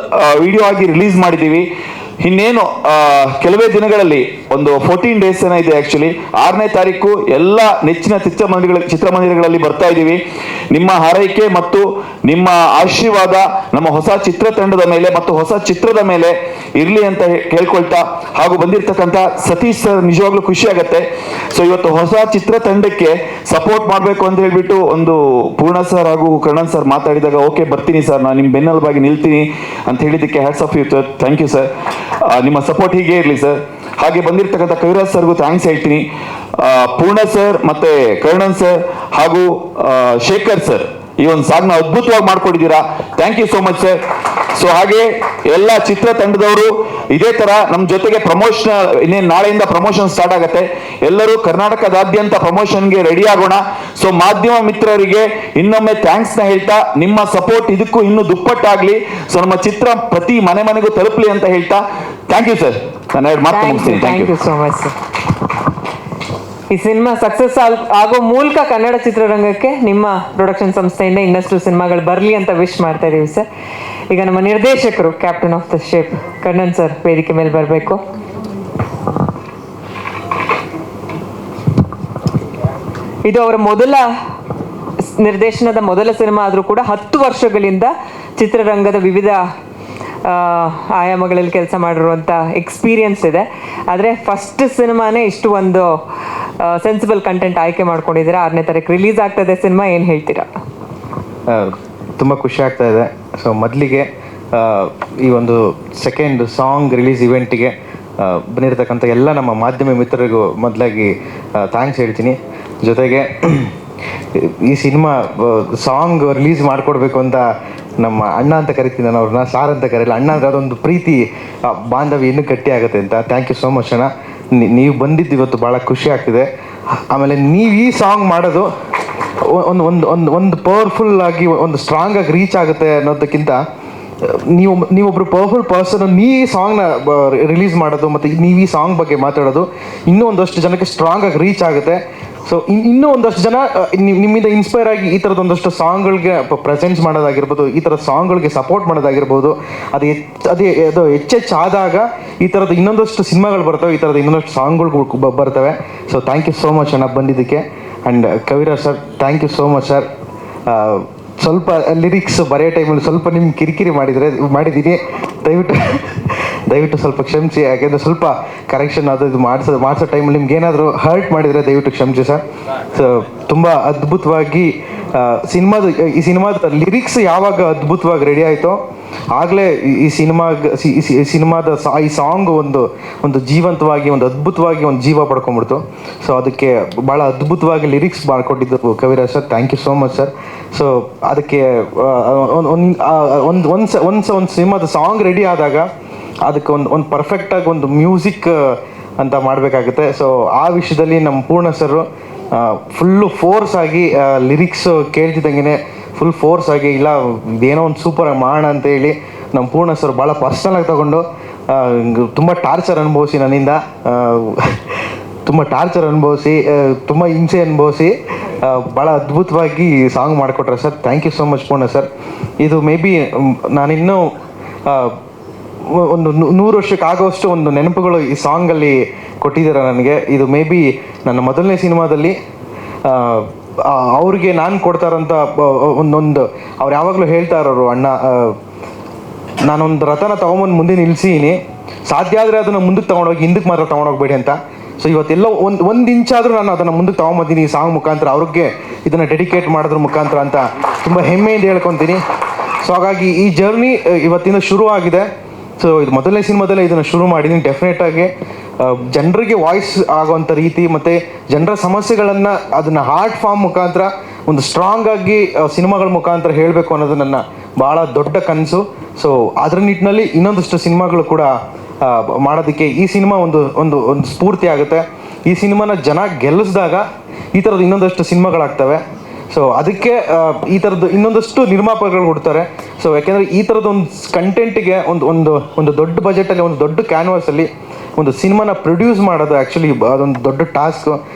ವಿಡಿಯೋ ಆಗಿ ರಿಲೀಸ್ ಮಾಡಿದ್ದೀವಿ. ಇನ್ನೇನು ಕೆಲವೇ ದಿನಗಳಲ್ಲಿ ಒಂದು 14 ಡೇಸ್ ಏನೋ ಇದೆ ಆ್ಯಕ್ಚುಲಿ. 6ನೇ ತಾರೀಕು ಎಲ್ಲ ನೆಚ್ಚಿನ ಚಿತ್ರಮಂದಿರಗಳಲ್ಲಿ ಬರ್ತಾ ಇದ್ದೀವಿ. ನಿಮ್ಮ ಹಾರೈಕೆ ಮತ್ತು ನಿಮ್ಮ ಆಶೀರ್ವಾದ ನಮ್ಮ ಹೊಸ ಚಿತ್ರತಂಡದ ಮೇಲೆ ಮತ್ತು ಹೊಸ ಚಿತ್ರದ ಮೇಲೆ ಇರಲಿ ಅಂತ ಕೇಳ್ಕೊಳ್ತಾ, ಹಾಗೂ ಬಂದಿರತಕ್ಕಂಥ ಸತೀಶ್ ಸರ್ ನಿಜವಾಗ್ಲೂ ಖುಷಿ ಆಗುತ್ತೆ. ಸೊ ಇವತ್ತು ಹೊಸ ಚಿತ್ರತಂಡಕ್ಕೆ ಸಪೋರ್ಟ್ ಮಾಡಬೇಕು ಅಂತ ಹೇಳ್ಬಿಟ್ಟು ಒಂದು ಪೂರ್ಣ ಸರ್ ಹಾಗೂ ಕರ್ಣನ್ ಸರ್ ಮಾತಾಡಿದಾಗ ಓಕೆ ಬರ್ತೀನಿ ಸರ್, ನಾನು ನಿಮ್ಮ ಬೆನ್ನೆಲುಬಾಗಿ ನಿಲ್ತೀನಿ ಅಂತ ಹೇಳಿದ್ದಕ್ಕೆ hats off you sir. Thank you sir. ನಿಮ್ಮ ಸಪೋರ್ಟ್ ಹೀಗೆ ಇರಲಿ ಸರ್. ಹಾಗೆ ಬಂದಿರತಕ್ಕಂಥ ಕವಿರಾಜ್ ಸರ್ಗೂ ಥ್ಯಾಂಕ್ಸ್ ಹೇಳ್ತೀನಿ. ಪೂರ್ಣ ಸರ್ ಮತ್ತೆ ಕರ್ಣನ್ ಸರ್ ಹಾಗೂ ಶೇಖರ್ ಸರ್ ಈ ಒಂದು ಸಾಂಗ್ನ ಅದ್ಭುತವಾಗಿ ಮಾಡ್ಕೊಟ್ಟಿದ್ದೀರಾ. Thank you so much sir. So ಹಾಗೆ ಎಲ್ಲ ಚಿತ್ರತಂಡದವರು ಇದೇ ತರ ನಮ್ಮ ಜೊತೆಗೆ ಪ್ರಮೋಷನ್, ಇನ್ನೇನು ನಾಳೆಯಿಂದ ಪ್ರಮೋಷನ್ ಸ್ಟಾರ್ಟ್ ಆಗುತ್ತೆ. ಎಲ್ಲರೂ ಕರ್ನಾಟಕದಾದ್ಯಂತ ಪ್ರಮೋಷನ್ಗೆ ರೆಡಿ ಆಗೋಣ. ಸೊ ಮಾಧ್ಯಮ ಮಿತ್ರರಿಗೆ ಇನ್ನೊಮ್ಮೆ ಥ್ಯಾಂಕ್ಸ್ನ ಹೇಳ್ತಾ, ನಿಮ್ಮ ಸಪೋರ್ಟ್ ಇದಕ್ಕೂ ಇನ್ನೂ ದುಪ್ಪಟ್ಟಾಗ್ಲಿ. ಸೊ ನಮ್ಮ ಚಿತ್ರ ಪ್ರತಿ ಮನೆಗೂ ತಲುಪಲಿ ಅಂತ ಹೇಳ್ತಾ ಥ್ಯಾಂಕ್ ಯು ಸರ್. ನಾನು ಎರಡು ಮಾತು ಮುಗಿಸ್ತೀನಿ. Thank you so much sir. ಈ ಸಿನಿಮಾ ಸಕ್ಸಸ್ ಆಗೋ ಮೂಲಕ ಕನ್ನಡ ಚಿತ್ರರಂಗಕ್ಕೆ ನಿಮ್ಮ ಪ್ರೊಡಕ್ಷನ್ ಸಂಸ್ಥೆಯಿಂದ ಇನ್ನಷ್ಟು ಸಿನಿಮಾಗಳು ಬರಲಿ ಅಂತ ವಿಶ್ ಮಾಡ್ತಾ ಇದೀವಿ ಸರ್. ಈಗ ನಮ್ಮ ನಿರ್ದೇಶಕರು, captain of the ship Karnan sir ವೇದಿಕೆ ಮೇಲೆ ಬರಬೇಕು. ಇದು ಅವರ ನಿರ್ದೇಶನದ ಮೊದಲ ಸಿನಿಮಾ ಆದರೂ ಕೂಡ 10 ವರ್ಷಗಳಿಂದ ಚಿತ್ರರಂಗದ ವಿವಿಧ ಆಯಾಮಗಳಲ್ಲಿ ಕೆಲಸ ಮಾಡಿರುವಂಥ ಎಕ್ಸ್ಪೀರಿಯನ್ಸ್ ಇದೆ. ಆದರೆ ಫಸ್ಟ್ ಸಿನಿಮಾನೇ ಇಷ್ಟು ಒಂದು ಸೆನ್ಸಿಬಲ್ ಕಂಟೆಂಟ್ ಆಯ್ಕೆ ಮಾಡ್ಕೊಂಡಿದ್ದೀರಾ. 6ನೇ ತಾರೀಕು ರಿಲೀಸ್ ಆಗ್ತದೆ ಸಿನಿಮಾ, ಏನು ಹೇಳ್ತೀರಾ? ತುಂಬ ಖುಷಿ ಆಗ್ತಾ ಇದೆ. ಸೊ ಮೊದಲಿಗೆ ಈ ಒಂದು ಸೆಕೆಂಡ್ ಸಾಂಗ್ ರಿಲೀಸ್ ಇವೆಂಟಿಗೆ ಬಂದಿರತಕ್ಕಂಥ ಎಲ್ಲ ನಮ್ಮ ಮಾಧ್ಯಮ ಮಿತ್ರರಿಗೂ ಮೊದಲಾಗಿ ಥ್ಯಾಂಕ್ಸ್ ಹೇಳ್ತೀನಿ. ಜೊತೆಗೆ ಈ ಸಿನಿಮಾ ಸಾಂಗ್ ರಿಲೀಸ್ ಮಾಡಿಕೊಡ್ಬೇಕು ಅಂತ ನಮ್ಮ ಅಣ್ಣ ಅಂತ ಕರಿತೀನಿ ನಾನು ಅವ್ರನ್ನ, ಸಾರ್ ಅಂತ ಕರೆಯಲ್ಲ, ಅಣ್ಣ ಅಂದರೆ ಅದೊಂದು ಪ್ರೀತಿ ಬಾಂಧವ್ಯ ಇನ್ನೂ ಗಟ್ಟಿ ಆಗುತ್ತೆ ಅಂತ. ಥ್ಯಾಂಕ್ ಯು ಸೋ ಮಚ್ ಅಣ್ಣ. ನೀವು ಬಂದಿದ್ದು ಇವತ್ತು ಭಾಳ ಖುಷಿ ಆಗ್ತಿದೆ. ಆಮೇಲೆ ನೀವು ಈ ಸಾಂಗ್ ಮಾಡೋದು ಒಂದು ಪವರ್ಫುಲ್ ಆಗಿ ಒಂದು ಸ್ಟ್ರಾಂಗ್ ಆಗಿ ರೀಚ್ ಆಗುತ್ತೆ ಅನ್ನೋದಕ್ಕಿಂತ ನೀವೊಬ್ರು ಪವರ್ಫುಲ್ ಪರ್ಸನ್, ನೀವು ಈ ಸಾಂಗ್ನ ರಿಲೀಸ್ ಮಾಡೋದು ಮತ್ತು ನೀವು ಈ ಸಾಂಗ್ ಬಗ್ಗೆ ಮಾತಾಡೋದು ಇನ್ನೂ ಒಂದಷ್ಟು ಜನಕ್ಕೆ ಸ್ಟ್ರಾಂಗ್ ಆಗಿ ರೀಚ್ ಆಗುತ್ತೆ. ಸೊ ಇನ್ನೂ ಒಂದಷ್ಟು ಜನ ನಿಮ್ಮಿಂದ ಇನ್ಸ್ಪೈರ್ ಆಗಿ ಈ ಥರದ ಒಂದಷ್ಟು ಸಾಂಗ್ಗಳಿಗೆ ಪ್ರೆಸೆನ್ಸ್ ಮಾಡೋದಾಗಿರ್ಬೋದು, ಈ ಥರದ ಸಾಂಗ್ಗಳಿಗೆ ಸಪೋರ್ಟ್ ಮಾಡೋದಾಗಿರ್ಬೋದು, ಅದು ಹೆಚ್ಚಾದಾಗ ಈ ಥರದ ಇನ್ನೊಂದಷ್ಟು ಸಿನಿಮಾಗಳು ಬರ್ತವೆ, ಈ ಥರದ ಇನ್ನೊಂದಷ್ಟು ಸಾಂಗ್ಗಳು ಬರ್ತವೆ. So thank you so much ಅಣ್ಣ ಬಂದಿದ್ದಕ್ಕೆ. And Kaviraj sir, thank you so much sir. ಸ್ವಲ್ಪ ಲಿರಿಕ್ಸ್ ಬರೆಯೋ ಟೈಮಲ್ಲಿ ಸ್ವಲ್ಪ ನಿಮ್ಗೆ ಕಿರಿಕಿರಿ ಮಾಡಿದ್ದೀನಿ, ದಯವಿಟ್ಟು ಸ್ವಲ್ಪ ಕ್ಷಮಿಸಿ. ಯಾಕೆಂದರೆ ಸ್ವಲ್ಪ ಕರೆಕ್ಷನ್ ಇದು ಮಾಡಿಸೋ ಟೈಮಲ್ಲಿ ನಿಮ್ಗೆ ಏನಾದರೂ ಹರ್ಟ್ ಮಾಡಿದರೆ ದಯವಿಟ್ಟು ಕ್ಷಮಿಸಿ ಸರ್. ಸೊ ತುಂಬ ಅದ್ಭುತವಾಗಿ ಈ ಸಿನಿಮಾದ ಲಿರಿಕ್ಸ್ ಯಾವಾಗ ಅದ್ಭುತವಾಗಿ ರೆಡಿ ಆಯಿತೋ ಆಗಲೇ ಈ ಸಿನಿಮಾದ ಈ ಸಾಂಗ್ ಒಂದು ಜೀವಂತವಾಗಿ, ಒಂದು ಅದ್ಭುತವಾಗಿ ಒಂದು ಜೀವ ಪಡ್ಕೊಂಡ್ಬಿಡ್ತು. ಸೊ ಅದಕ್ಕೆ ಭಾಳ ಅದ್ಭುತವಾಗಿ ಲಿರಿಕ್ಸ್ ಮಾಡಿಕೊಟ್ಟಿದ್ದು Kaviraj sir, thank you so much sir. So ಅದಕ್ಕೆ ಒಂದು ಸಿನಿಮಾದ ಸಾಂಗ್ ರೆಡಿ ಆದಾಗ ಅದಕ್ಕೆ ಒಂದು ಪರ್ಫೆಕ್ಟಾಗಿ ಒಂದು ಮ್ಯೂಸಿಕ್ ಅಂತ ಮಾಡಬೇಕಾಗುತ್ತೆ. ಸೊ ಆ ವಿಷಯದಲ್ಲಿ ನಮ್ಮ ಪೂರ್ಣ ಸರ್ ಫುಲ್ಲು ಫೋರ್ಸ್ ಆಗಿ ಲಿರಿಕ್ಸ್ ಕೇಳ್ತಿದ್ದಂಗೆ ಫುಲ್ ಫೋರ್ಸ್ ಆಗಿ ಇಲ್ಲ ಏನೋ ಒಂದು ಸೂಪರಾಗಿ ಮಾಡೋಣ ಅಂತೇಳಿ ನಮ್ಮ ಪೂರ್ಣ ಸರ್ ಭಾಳ ಪರ್ಸ್ನಲಾಗಿ ತೊಗೊಂಡು ತುಂಬ ಟಾರ್ಚರ್ ಅನುಭವಿಸಿ ನನ್ನಿಂದ ತುಂಬ ಟಾರ್ಚರ್ ಅನುಭವಿಸಿ, ತುಂಬ ಹಿಂಸೆ ಅನುಭವಿಸಿ ಭಾಳ ಅದ್ಭುತವಾಗಿ ಸಾಂಗ್ ಮಾಡಿಕೊಟ್ರೆ sir. Thank you so much Poorna sir. ಇದು ಮೇ ಬಿ ನಾನಿನ್ನೂ ಒಂದು 100 ವರ್ಷಕ್ಕೆ ಆಗೋಷ್ಟು ಒಂದು ನೆನಪುಗಳು ಈ ಸಾಂಗಲ್ಲಿ ಕೊಟ್ಟಿದ್ದಾರೆ ನನಗೆ. ಇದು ಮೇ ಬಿ ನನ್ನ ಮೊದಲನೇ ಸಿನಿಮಾದಲ್ಲಿ ಅವ್ರಿಗೆ ನಾನು ಕೊಡ್ತಾ ಇರೋಂಥ ಒಂದೊಂದು ಅವ್ರು ಯಾವಾಗಲೂ ಹೇಳ್ತಾ ಇರೋರು, ಅಣ್ಣ ನಾನೊಂದು ರಥನ ತೊಗೊಂಬಂದು ಮುಂದೆ ನಿಲ್ಲಿಸೀನಿ, ಸಾಧ್ಯ ಆದರೆ ಅದನ್ನು ಮುಂದಕ್ಕೆ ತೊಗೊಂಡೋಗಿ ಹಿಂದಕ್ಕೆ ಮಾತ್ರ ತೊಗೊಂಡೋಗ್ಬೇಡಿ ಅಂತ. ಸೊ ಇವತ್ತೆಲ್ಲ ಒಂದು ಇಂಚಾದರೂ ನಾನು ಅದನ್ನು ಮುಂದಕ್ಕೆ ತೊಗೊಂಬಂದಿನಿ ಈ ಸಾಂಗ್ ಮುಖಾಂತರ, ಅವ್ರಿಗೆ ಇದನ್ನು ಡೆಡಿಕೇಟ್ ಮಾಡೋದ್ರ ಮುಖಾಂತರ ಅಂತ ತುಂಬ ಹೆಮ್ಮೆಯಿಂದ ಹೇಳ್ಕೊತೀನಿ. ಸೊ ಹಾಗಾಗಿ ಈ ಜರ್ನಿ ಇವತ್ತಿಂದ ಶುರು ಆಗಿದೆ. ಸೊ ಇದು ಮೊದಲನೇ ಸಿನಿಮಾದಲ್ಲೇ ಇದನ್ನು ಶುರು ಮಾಡಿದ್ದೀನಿ. ಡೆಫಿನೆಟಾಗಿ ಜನರಿಗೆ ವಾಯ್ಸ್ ಆಗೋವಂಥ ರೀತಿ ಮತ್ತು ಜನರ ಸಮಸ್ಯೆಗಳನ್ನು ಅದನ್ನು ಹಾರ್ಟ್ ಫಾರ್ಮ್ ಮುಖಾಂತರ ಒಂದು ಸ್ಟ್ರಾಂಗ್ ಆಗಿ ಸಿನಿಮಾಗಳ ಮುಖಾಂತರ ಹೇಳಬೇಕು ಅನ್ನೋದು ನನ್ನ ಭಾಳ ದೊಡ್ಡ ಕನಸು. ಸೊ ಅದರ ನಿಟ್ಟಿನಲ್ಲಿ ಇನ್ನೊಂದಷ್ಟು ಸಿನಿಮಾಗಳು ಕೂಡ ಮಾಡೋದಕ್ಕೆ ಈ ಸಿನಿಮಾ ಒಂದು ಸ್ಫೂರ್ತಿ ಆಗುತ್ತೆ. ಈ ಸಿನಿಮಾನ ಜನ ಗೆಲ್ಲಿಸಿದಾಗ ಈ ಥರದ ಇನ್ನೊಂದಷ್ಟು ಸಿನಿಮಾಗಳಾಗ್ತವೆ. ಸೊ ಅದಕ್ಕೆ ಈ ಥರದ್ದು ಇನ್ನೊಂದಷ್ಟು ನಿರ್ಮಾಪಕಗಳು ಹುಡ್ತಾರೆ. ಸೊ ಯಾಕೆಂದರೆ ಈ ಥರದ ಒಂದು ಕಂಟೆಂಟಿಗೆ ಒಂದು ದೊಡ್ಡ ಬಜೆಟಲ್ಲಿ, ಒಂದು ದೊಡ್ಡ ಕ್ಯಾನ್ವಾಸಲ್ಲಿ ಒಂದು ಸಿನಿಮಾನ ಪ್ರೊಡ್ಯೂಸ್ ಮಾಡೋದು ಆ್ಯಕ್ಚುಲಿ ಅದೊಂದು ದೊಡ್ಡ ಟಾಸ್ಕ್.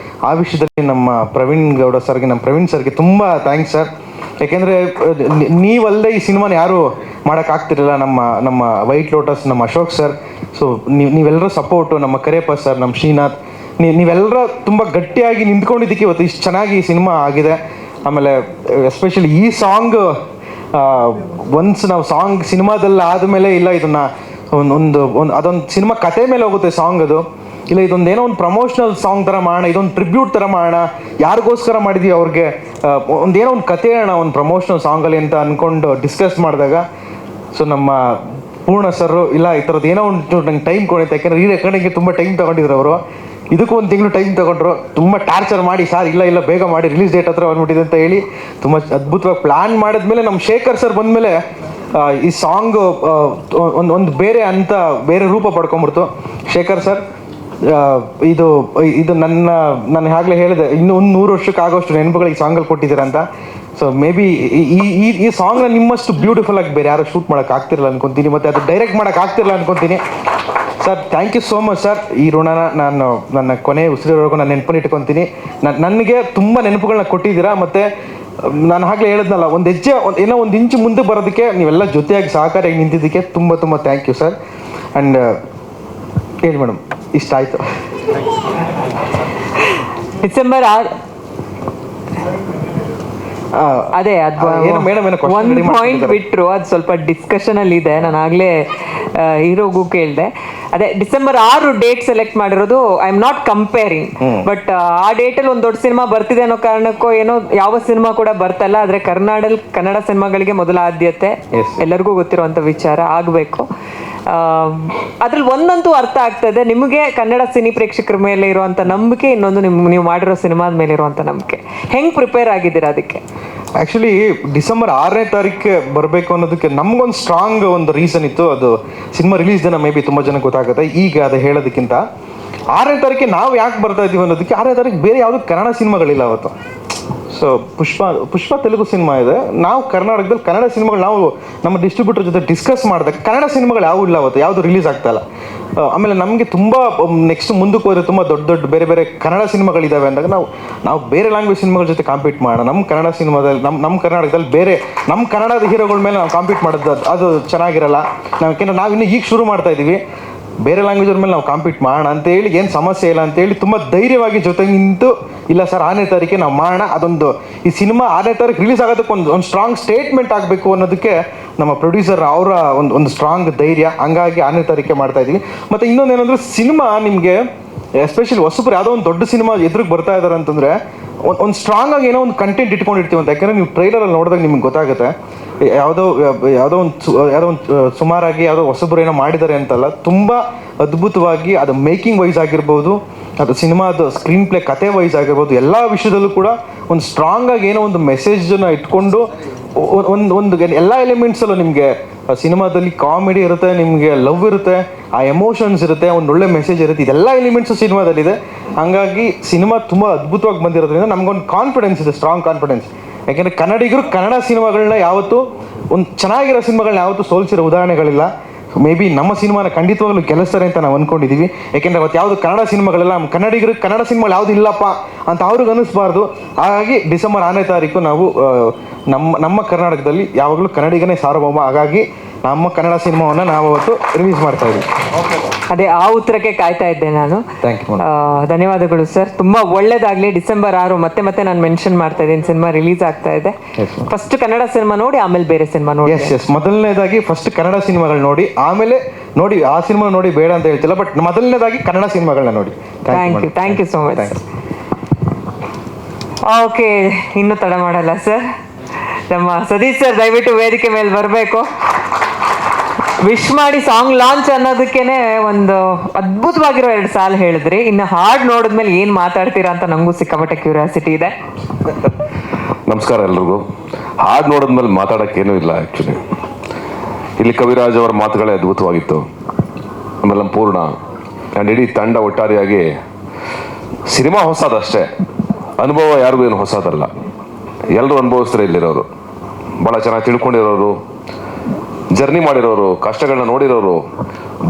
ಆ ವಿಷಯದಲ್ಲಿ ನಮ್ಮ ಪ್ರವೀಣ್ ಗೌಡ ಸರ್ಗೆ, ನಮ್ಮ ಪ್ರವೀಣ್ ಸರ್ಗೆ ತುಂಬ ಥ್ಯಾಂಕ್ಸ್ ಸರ್. ಯಾಕೆಂದರೆ ನೀವಲ್ಲದೆ ಈ ಸಿನಿಮಾನ ಯಾರೂ ಮಾಡೋಕ್ಕಾಗ್ತಿರಲಿಲ್ಲ. ನಮ್ಮ ವೈಟ್ ಲೋಟಸ್, ನಮ್ಮ ಅಶೋಕ್ ಸರ್, ಸೊ ನೀವೆಲ್ಲರೂ ಸಪೋರ್ಟು, ನಮ್ಮ ಕರೇಪ ಸರ್, ನಮ್ಮ ಶ್ರೀನಾಥ್, ನೀವೆಲ್ಲರೂ ತುಂಬ ಗಟ್ಟಿಯಾಗಿ ನಿಂತ್ಕೊಂಡಿದ್ದಕ್ಕೆ ಇವತ್ತು ಇಷ್ಟು ಚೆನ್ನಾಗಿ ಈ ಸಿನಿಮಾ ಆಗಿದೆ. ಆಮೇಲೆ ಎಸ್ಪೆಷಲಿ ಈ ಸಾಂಗ್ ಒನ್ಸ್ ನಾವು ಸಾಂಗ್ ಸಿನಿಮಾದಲ್ಲಿ ಆದಮೇಲೆ ಇಲ್ಲ ಇದನ್ನು ಅದೊಂದು ಸಿನಿಮಾ ಕತೆ ಮೇಲೆ ಹೋಗುತ್ತೆ ಸಾಂಗ್. ಅದು ಇಲ್ಲ ಇದೊಂದೇನೋ ಒಂದು ಪ್ರಮೋಷನಲ್ ಸಾಂಗ್ ಥರ ಮಾಡೋಣ, ಇದೊಂದು ಟ್ರಿಬ್ಯೂಟ್ ಥರ ಮಾಡೋಣ, ಯಾರಿಗೋಸ್ಕರ ಮಾಡಿದ್ವಿ ಅವ್ರಿಗೆ ಒಂದೇನೋ ಒಂದು ಕತೆ ಹೇಳೋಣ ಒಂದು ಪ್ರಮೋಷನಲ್ ಸಾಂಗಲ್ಲಿ ಅಂತ ಅಂದ್ಕೊಂಡು ಡಿಸ್ಕಸ್ ಮಾಡಿದಾಗ ಸೊ ನಮ್ಮ ಪೂರ್ಣ ಸರ್ ಇಲ್ಲ ಈ ಥರದ್ದು ಏನೋ ಒಂದು ನಂಗೆ ಟೈಮ್ ಕೊಡುತ್ತೆ. ಯಾಕೆಂದರೆ ಈ ರೆಕಾರ್ಡಿಂಗ್ಗೆ ತುಂಬ ಟೈಮ್ ತೊಗೊಂಡಿದ್ರು ಅವರು, ಇದಕ್ಕೂ 1 ತಿಂಗಳು ಟೈಮ್ ತೊಗೊಂಡ್ರು. ತುಂಬ ಟಾರ್ಚರ್ ಮಾಡಿ ಸರ್ ಇಲ್ಲ ಬೇಗ ಮಾಡಿ, ರಿಲೀಸ್ ಡೇಟ್ ಹತ್ರ ಬಂದ್ಬಿಟ್ಟಿದೆ ಅಂತ ಹೇಳಿ ತುಂಬ ಅದ್ಭುತವಾಗಿ ಪ್ಲ್ಯಾನ್ ಮಾಡಿದ್ಮೇಲೆ ನಮ್ಮ ಶೇಖರ್ ಸರ್ ಬಂದಮೇಲೆ ಈ ಸಾಂಗ್ ಒಂದು ಬೇರೆ ರೂಪ ಪಡ್ಕೊಂಬಿಡ್ತು. ಶೇಖರ್ ಸರ್ ಇದು ನಾನು ಆಗಲೇ ಹೇಳಿದೆ, ಇನ್ನೂ 100 ವರ್ಷಕ್ಕೆ ಆಗೋಷ್ಟು ನೆನಪುಗಳು ಈ ಸಾಂಗಲ್ಲಿ ಕೊಟ್ಟಿದ್ದೀರ ಅಂತ. ಸೊ ಮೇ ಬಿ ಈ ಸಾಂಗ್ನ ನಿಮ್ಮಷ್ಟು ಬ್ಯೂಟಿಫುಲ್ ಆಗಿ ಬೇರೆ ಯಾರು ಶೂಟ್ ಮಾಡೋಕೆ ಆಗ್ತಿರಲ್ಲ ಅನ್ಕೊತೀನಿ, ಮತ್ತು ಅದು ಡೈರೆಕ್ಟ್ ಮಾಡೋಕೆ ಆಗ್ತಿರಲ್ಲ ಅನ್ಕೊತೀನಿ. Sir thank you so much sir. ಈ ಋಣನ ನಾನು ನನ್ನ ಕೊನೆ ಉಸಿರಿರೋವರೆಗೂ ನಾನು ನೆನಪಲ್ಲಿ ಇಟ್ಕೊತೀನಿ. ನನಗೆ ತುಂಬ ನೆನಪುಗಳನ್ನ ಕೊಟ್ಟಿದ್ದೀರಾ. ಮತ್ತು ನಾನು ಆಗಲೇ ಹೇಳಿದ್ನಲ್ಲ, ಒಂದು ಹೆಜ್ಜೆ ಏನೋ ಒಂದು ಇಂಚು ಮುಂದೆ ಬರೋದಕ್ಕೆ ನೀವೆಲ್ಲ ಜೊತೆಯಾಗಿ ಸಹಕಾರಿಯಾಗಿ ನಿಂತಿದ್ದಕ್ಕೆ ತುಂಬ ಥ್ಯಾಂಕ್ ಯು ಸರ್. ಆ್ಯಂಡ್ ಹೇಳಿ ಮೇಡಮ್, ಇಷ್ಟ ಆಯಿತು. ಡಿಸೆಂಬರ್ ಅದೇ ಒಂದು ಪಾಯಿಂಟ್ ಬಿಟ್ರು, ಅದು ಸ್ವಲ್ಪ ಡಿಸ್ಕಷನ್ ಅಲ್ಲಿ ಇದೆ. ನಾನು ಆಗ್ಲೇ ಹೀರೋಗೂ ಕೇಳಿದೆ. ಅದೇ December 6 ಡೇಟ್ ಸೆಲೆಕ್ಟ್ ಮಾಡಿರೋದು. I am not comparing, but ಆ ಡೇಟಲ್ಲಿ ಒಂದು ದೊಡ್ಡ ಸಿನಿಮಾ ಬರ್ತಿದೆ ಅನ್ನೋ ಕಾರಣಕ್ಕೋ ಏನೋ ಯಾವ ಸಿನಿಮಾ ಕೂಡ ಬರ್ತಲ್ಲ, ಆದ್ರೆ ಕನ್ನಡ ಸಿನಿಮಾಗಳಿಗೆ ಮೊದಲ ಆದ್ಯತೆ ಎಲ್ಲರಿಗೂ ಗೊತ್ತಿರುವಂತ ವಿಚಾರ ಆಗಬೇಕು. ಅದ್ರಲ್ಲಿ ಒಂದಂತೂ ಅರ್ಥ ಆಗ್ತದೆ, ನಿಮಗೆ ಕನ್ನಡ ಸಿನಿ ಪ್ರೇಕ್ಷಕರ ಮೇಲೆ ಇರುವಂತ ನಂಬಿಕೆ, ಇನ್ನೊಂದು ನೀವು ಮಾಡಿರೋ ಸಿನಿಮಾದ ಮೇಲೆ ಇರುವಂತ ನಂಬಿಕೆ. ಹೆಂಗ್ ಪ್ರಿಪೇರ್ ಆಗಿದ್ದೀರಾ ಅದಕ್ಕೆ? ಆ್ಯಕ್ಚುಲಿ December 6 ಬರಬೇಕು ಅನ್ನೋದಕ್ಕೆ ನಮಗೊಂದು ಸ್ಟ್ರಾಂಗ್ ಒಂದು ರೀಸನ್ ಇತ್ತು. ಅದು ಸಿನಿಮಾ ರಿಲೀಸ್ ದಿನ ಮೇ ಬಿ ತುಂಬ ಜನಕ್ಕೆ ಗೊತ್ತಾಗುತ್ತೆ. ಈಗ ಅದು ಹೇಳೋದಕ್ಕಿಂತ 6 ನಾವು ಯಾಕೆ ಬರ್ತಾ ಇದ್ದೀವಿ ಅನ್ನೋದಕ್ಕೆ, 6 ಬೇರೆ ಯಾವುದೂ ಕನ್ನಡ ಸಿನಿಮಾಗಳಿಲ್ಲ ಅವತ್ತು. ಸೊ ಪುಷ್ಪ ತೆಲುಗು ಸಿನಿಮಾ ಇದೆ. ನಾವು ಕರ್ನಾಟಕದಲ್ಲಿ ಕನ್ನಡ ಸಿನಿಮಾಗಳು ನಾವು ನಮ್ಮ ಡಿಸ್ಟ್ರಿಬ್ಯೂಟರ್ ಜೊತೆ ಡಿಸ್ಕಸ್ ಮಾಡಿದಾಗ ಕನ್ನಡ ಸಿನಿಮಾಗಳು ಯಾವೂ ಇಲ್ಲ ಅವತ್ತು, ಯಾವುದು ರಿಲೀಸ್ ಆಗ್ತಾ ಇಲ್ಲ. ಆಮೇಲೆ ನಮಗೆ ತುಂಬ ನೆಕ್ಸ್ಟ್ ಮುಂದಕ್ಕೆ ಹೋದರೆ ತುಂಬ ದೊಡ್ಡ ಬೇರೆ ಬೇರೆ ಕನ್ನಡ ಸಿನಿಮಾಗಳಿದ್ದಾವೆ ಅಂದಾಗ ನಾವು ಬೇರೆ ಲ್ಯಾಂಗ್ವೇಜ್ ಸಿನಿಮಾಗಳ ಜೊತೆ ಕಾಂಪೀಟ್ ಮಾಡೋಣ. ನಮ್ಮ ಕನ್ನಡ ಸಿನಿಮಾದಲ್ಲಿ ನಮ್ಮ ಕರ್ನಾಟಕದಲ್ಲಿ ಬೇರೆ ನಮ್ಮ ಕನ್ನಡದ ಹೀರೋಗಳ ಮೇಲೆ ನಾವು ಕಾಂಪೀಟ್ ಮಾಡೋದು ಅದು ಚೆನ್ನಾಗಿರಲ್ಲ. ಯಾಕೆಂದರೆ ನಾವು ಇನ್ನೂ ಈಗ ಶುರು ಮಾಡ್ತಾ ಇದ್ದೀವಿ, ಬೇರೆ ಲ್ಯಾಂಗ್ವೇಜ್ ಮೇಲೆ ನಾವು ಕಾಂಪೀಟ್ ಮಾಡೋಣ ಅಂತೇಳಿ ಏನು ಸಮಸ್ಯೆ ಇಲ್ಲ ಅಂತೇಳಿ ತುಂಬ ಧೈರ್ಯವಾಗಿ ಜೊತೆಗೆ ನಿಂತು, ಇಲ್ಲ ಸರ್ 6ನೇ ತಾರೀಕಿಗೆ ನಾವು ಮಾಡೋಣ, ಅದೊಂದು ಈ ಸಿನಿಮಾ 6ನೇ ತಾರೀಕು ರಿಲೀಸ್ ಆಗೋದಕ್ಕೆ ಒಂದು ಸ್ಟ್ರಾಂಗ್ ಸ್ಟೇಟ್ಮೆಂಟ್ ಆಗಬೇಕು ಅನ್ನೋದಕ್ಕೆ ನಮ್ಮ ಪ್ರೊಡ್ಯೂಸರ್ ಅವರ ಒಂದು ಸ್ಟ್ರಾಂಗ್ ಧೈರ್ಯ, ಹಂಗಾಗಿ 6ನೇ ತಾರೀಕೆ ಮಾಡ್ತಾ ಇದ್ದೀವಿ. ಮತ್ತು ಇನ್ನೊಂದೇನೆಂದರೆ ಸಿನಿಮಾ ನಿಮಗೆ ಎಸ್ಪೆಷಲಿ ಹೊಸಬ್ರು ಯಾವುದೋ ಒಂದು ದೊಡ್ಡ ಸಿನಿಮಾ ಎದುರಿಗೆ ಬರ್ತಾ ಇದ್ದಾರೆ ಅಂತಂದರೆ ಒಂದು ಸ್ಟ್ರಾಂಗ್ ಆಗಿ ಏನೋ ಒಂದು ಕಂಟೆಂಟ್ ಇಟ್ಕೊಂಡಿರ್ತೀವಿ ಅಂತ. ಯಾಕಂದರೆ ನೀವು ಟ್ರೈಲರಲ್ಲಿ ನೋಡಿದಾಗ ನಿಮ್ಗೆ ಗೊತ್ತಾಗುತ್ತೆ ಯಾವುದೋ ಒಂದು ಸುಮಾರಾಗಿ ಯಾವುದೋ ಹೊಸಬ್ರು ಏನೋ ಮಾಡಿದ್ದಾರೆ ಅಂತಲ್ಲ, ತುಂಬ ಅದ್ಭುತವಾಗಿ ಅದು ಮೇಕಿಂಗ್ ವೈಸ್ ಆಗಿರ್ಬೋದು, ಅದು ಸಿನಿಮಾದ ಸ್ಕ್ರೀನ್ ಪ್ಲೇ ಕತೆ ವೈಸ್ ಆಗಿರ್ಬೋದು, ಎಲ್ಲ ವಿಷಯದಲ್ಲೂ ಕೂಡ ಒಂದು ಸ್ಟ್ರಾಂಗ್ ಆಗಿ ಏನೋ ಒಂದು ಮೆಸೇಜನ್ನು ಇಟ್ಕೊಂಡು ಒಂದು ಎಲ್ಲ ಎಲಿಮೆಂಟ್ಸಲ್ಲೂ ನಿಮಗೆ ಸಿನಿಮಾದಲ್ಲಿ ಕಾಮಿಡಿ ಇರುತ್ತೆ, ನಿಮಗೆ ಲವ್ ಇರುತ್ತೆ, ಆ ಎಮೋಷನ್ಸ್ ಇರುತ್ತೆ, ಒಂದು ಒಳ್ಳೆ ಮೆಸೇಜ್ ಇರುತ್ತೆ, ಇದೆಲ್ಲ ಎಲಿಮೆಂಟ್ಸು ಸಿನಿಮಾದಲ್ಲಿದೆ. ಹಾಗಾಗಿ ಸಿನಿಮಾ ತುಂಬ ಅದ್ಭುತವಾಗಿ ಬಂದಿರೋದ್ರಿಂದ ನಮಗೊಂದು ಕಾನ್ಫಿಡೆನ್ಸ್ ಇದೆ, ಸ್ಟ್ರಾಂಗ್ ಕಾನ್ಫಿಡೆನ್ಸ್. ಯಾಕೆಂದರೆ ಕನ್ನಡಿಗರು ಕನ್ನಡ ಸಿನಿಮಾಗಳನ್ನ ಯಾವತ್ತೂ ಒಂದು ಚೆನ್ನಾಗಿರೋ ಸಿನಿಮಾಗಳನ್ನ ಯಾವತ್ತೂ ಸೋಲ್ಸಿರೋ ಉದಾಹರಣೆಗಳಿಲ್ಲ. ಮೇ ಬಿ ನಮ್ಮ ಸಿನಿಮಾನ ಖಂಡಿತವಾಗ್ಲೂ ಗೆಲ್ಲಿಸ್ತಾರೆ ಅಂತ ನಾವು ಅಂದ್ಕೊಂಡಿದ್ದೀವಿ. ಯಾಕೆಂದರೆ ಅವತ್ತು ಯಾವುದು ಕನ್ನಡ ಸಿನಿಮಾಗಳೆಲ್ಲ ನಮ್ಮ ಕನ್ನಡಿಗರು ಕನ್ನಡ ಸಿನಿಮಾಗಳು ಯಾವುದು ಇಲ್ಲಪ್ಪ ಅಂತ ಅವ್ರಿಗೆ ಅನ್ನಿಸ್ಬಾರ್ದು. ಹಾಗಾಗಿ ಡಿಸೆಂಬರ್ 6ನೇ ತಾರೀಕು ನಾವು ನಮ್ಮ ಕರ್ನಾಟಕದಲ್ಲಿ ಯಾವಾಗಲೂ ಕನ್ನಡಿಗನೇ ಸಾರ್ವಭೌಮ. ಹಾಗಾಗಿ ನಮ್ಮ ಕನ್ನಡ ಸಿನಿಮಾವನ್ನು ನಾವು ಅವತ್ತು ರಿಲೀಸ್ ಮಾಡ್ತಾ ಇದ್ದೀವಿ. ಅದೇ ಆ ಉತ್ತರಕ್ಕೆ ಕಾಯ್ತಾ ಇದ್ದೆ ನಾನು. Thank you. ಧನ್ಯವಾದಗಳು ಸರ್, ತುಂಬ ಒಳ್ಳೇದಾಗಲಿ. ಡಿಸೆಂಬರ್ 6 ಮತ್ತೆ ನಾನು ಮೆನ್ಷನ್ ಮಾಡ್ತಾ ಇದ್ದೀನಿ, ಸಿನಿಮಾ ರಿಲೀಸ್ ಆಗ್ತಾ ಇದೆ. ಫಸ್ಟ್ ಕನ್ನಡ ಸಿನಿಮಾ ನೋಡಿ ಆಮೇಲೆ ಬೇರೆ ಸಿನಿಮಾ ನೋಡಿ. ಎಸ್ ಮೊದಲನೇದಾಗಿ ಫಸ್ಟ್ ಕನ್ನಡ ಸಿನಿಮಾಗಳು ನೋಡಿ, ಆಮೇಲೆ ನೋಡಿ ಆ ಸಿನಿಮಾ ನೋಡಿ ಬೇಡ ಅಂತ ಹೇಳ್ತಿಲ್ಲ, ಬಟ್ ಮೊದಲನೇದಾಗಿ ಕನ್ನಡ ಸಿನಿಮಾಗಳನ್ನ ನೋಡಿ. Thank you so much. Okay, ಇನ್ನೂ ತಡ ಮಾಡಲ್ಲ ಸರ್, ನಮ್ಮ ಸತೀಶ್ ಸರ್ ದಯವಿಟ್ಟು ವೇದಿಕೆ ಮೇಲೆ ಬರಬೇಕು. ವಿಶ್ ಮಾಡಿ ಸಾಂಗ್ ಲಾಂಚ್ ಅನ್ನೋದಕ್ಕೇನೆ ಒಂದು ಅದ್ಭುತವಾಗಿರೋ 2 ಸಾಲು ಹೇಳಿದ್ರಿ. ಇನ್ನು ಹಾಡು ನೋಡಿದ್ಮೇಲೆ ಏನು ಮಾತಾಡ್ತೀರಾ ಅಂತ ನನಗೂ ಸಿಕ್ಕಾಪಟ್ಟೆ ಕ್ಯೂರಿಯಾಸಿಟಿ ಇದೆ. ನಮಸ್ಕಾರ ಎಲ್ರಿಗೂ. ಹಾಡು ನೋಡಿದ್ಮೇಲೆ ಮಾತಾಡೋಕ್ಕೇನೂ ಇಲ್ಲ ಆ್ಯಕ್ಚುಲಿ. ಇಲ್ಲಿ ಕವಿರಾಜ್ ಅವರ ಮಾತುಗಳೇ ಅದ್ಭುತವಾಗಿತ್ತು. ಆಮೇಲೆ ನಮ್ಮ ಪೂರ್ಣ ಆ್ಯಂಡ್ ಇಡೀ ತಂಡ ಒಟ್ಟಾರೆಯಾಗಿ ಸಿನಿಮಾ ಹೊಸದಷ್ಟೇ, ಅನುಭವ ಯಾರಿಗೂ ಏನು ಹೊಸದಲ್ಲ. ಎಲ್ಲರೂ ಅನುಭವಿಸ್ತಾರೆ ಇಲ್ಲಿರೋರು, ಭಾಳ ಚೆನ್ನಾಗಿ ತಿಳ್ಕೊಂಡಿರೋರು, ಜರ್ನಿ ಮಾಡಿರೋರು, ಕಷ್ಟಗಳನ್ನ ನೋಡಿರೋರು,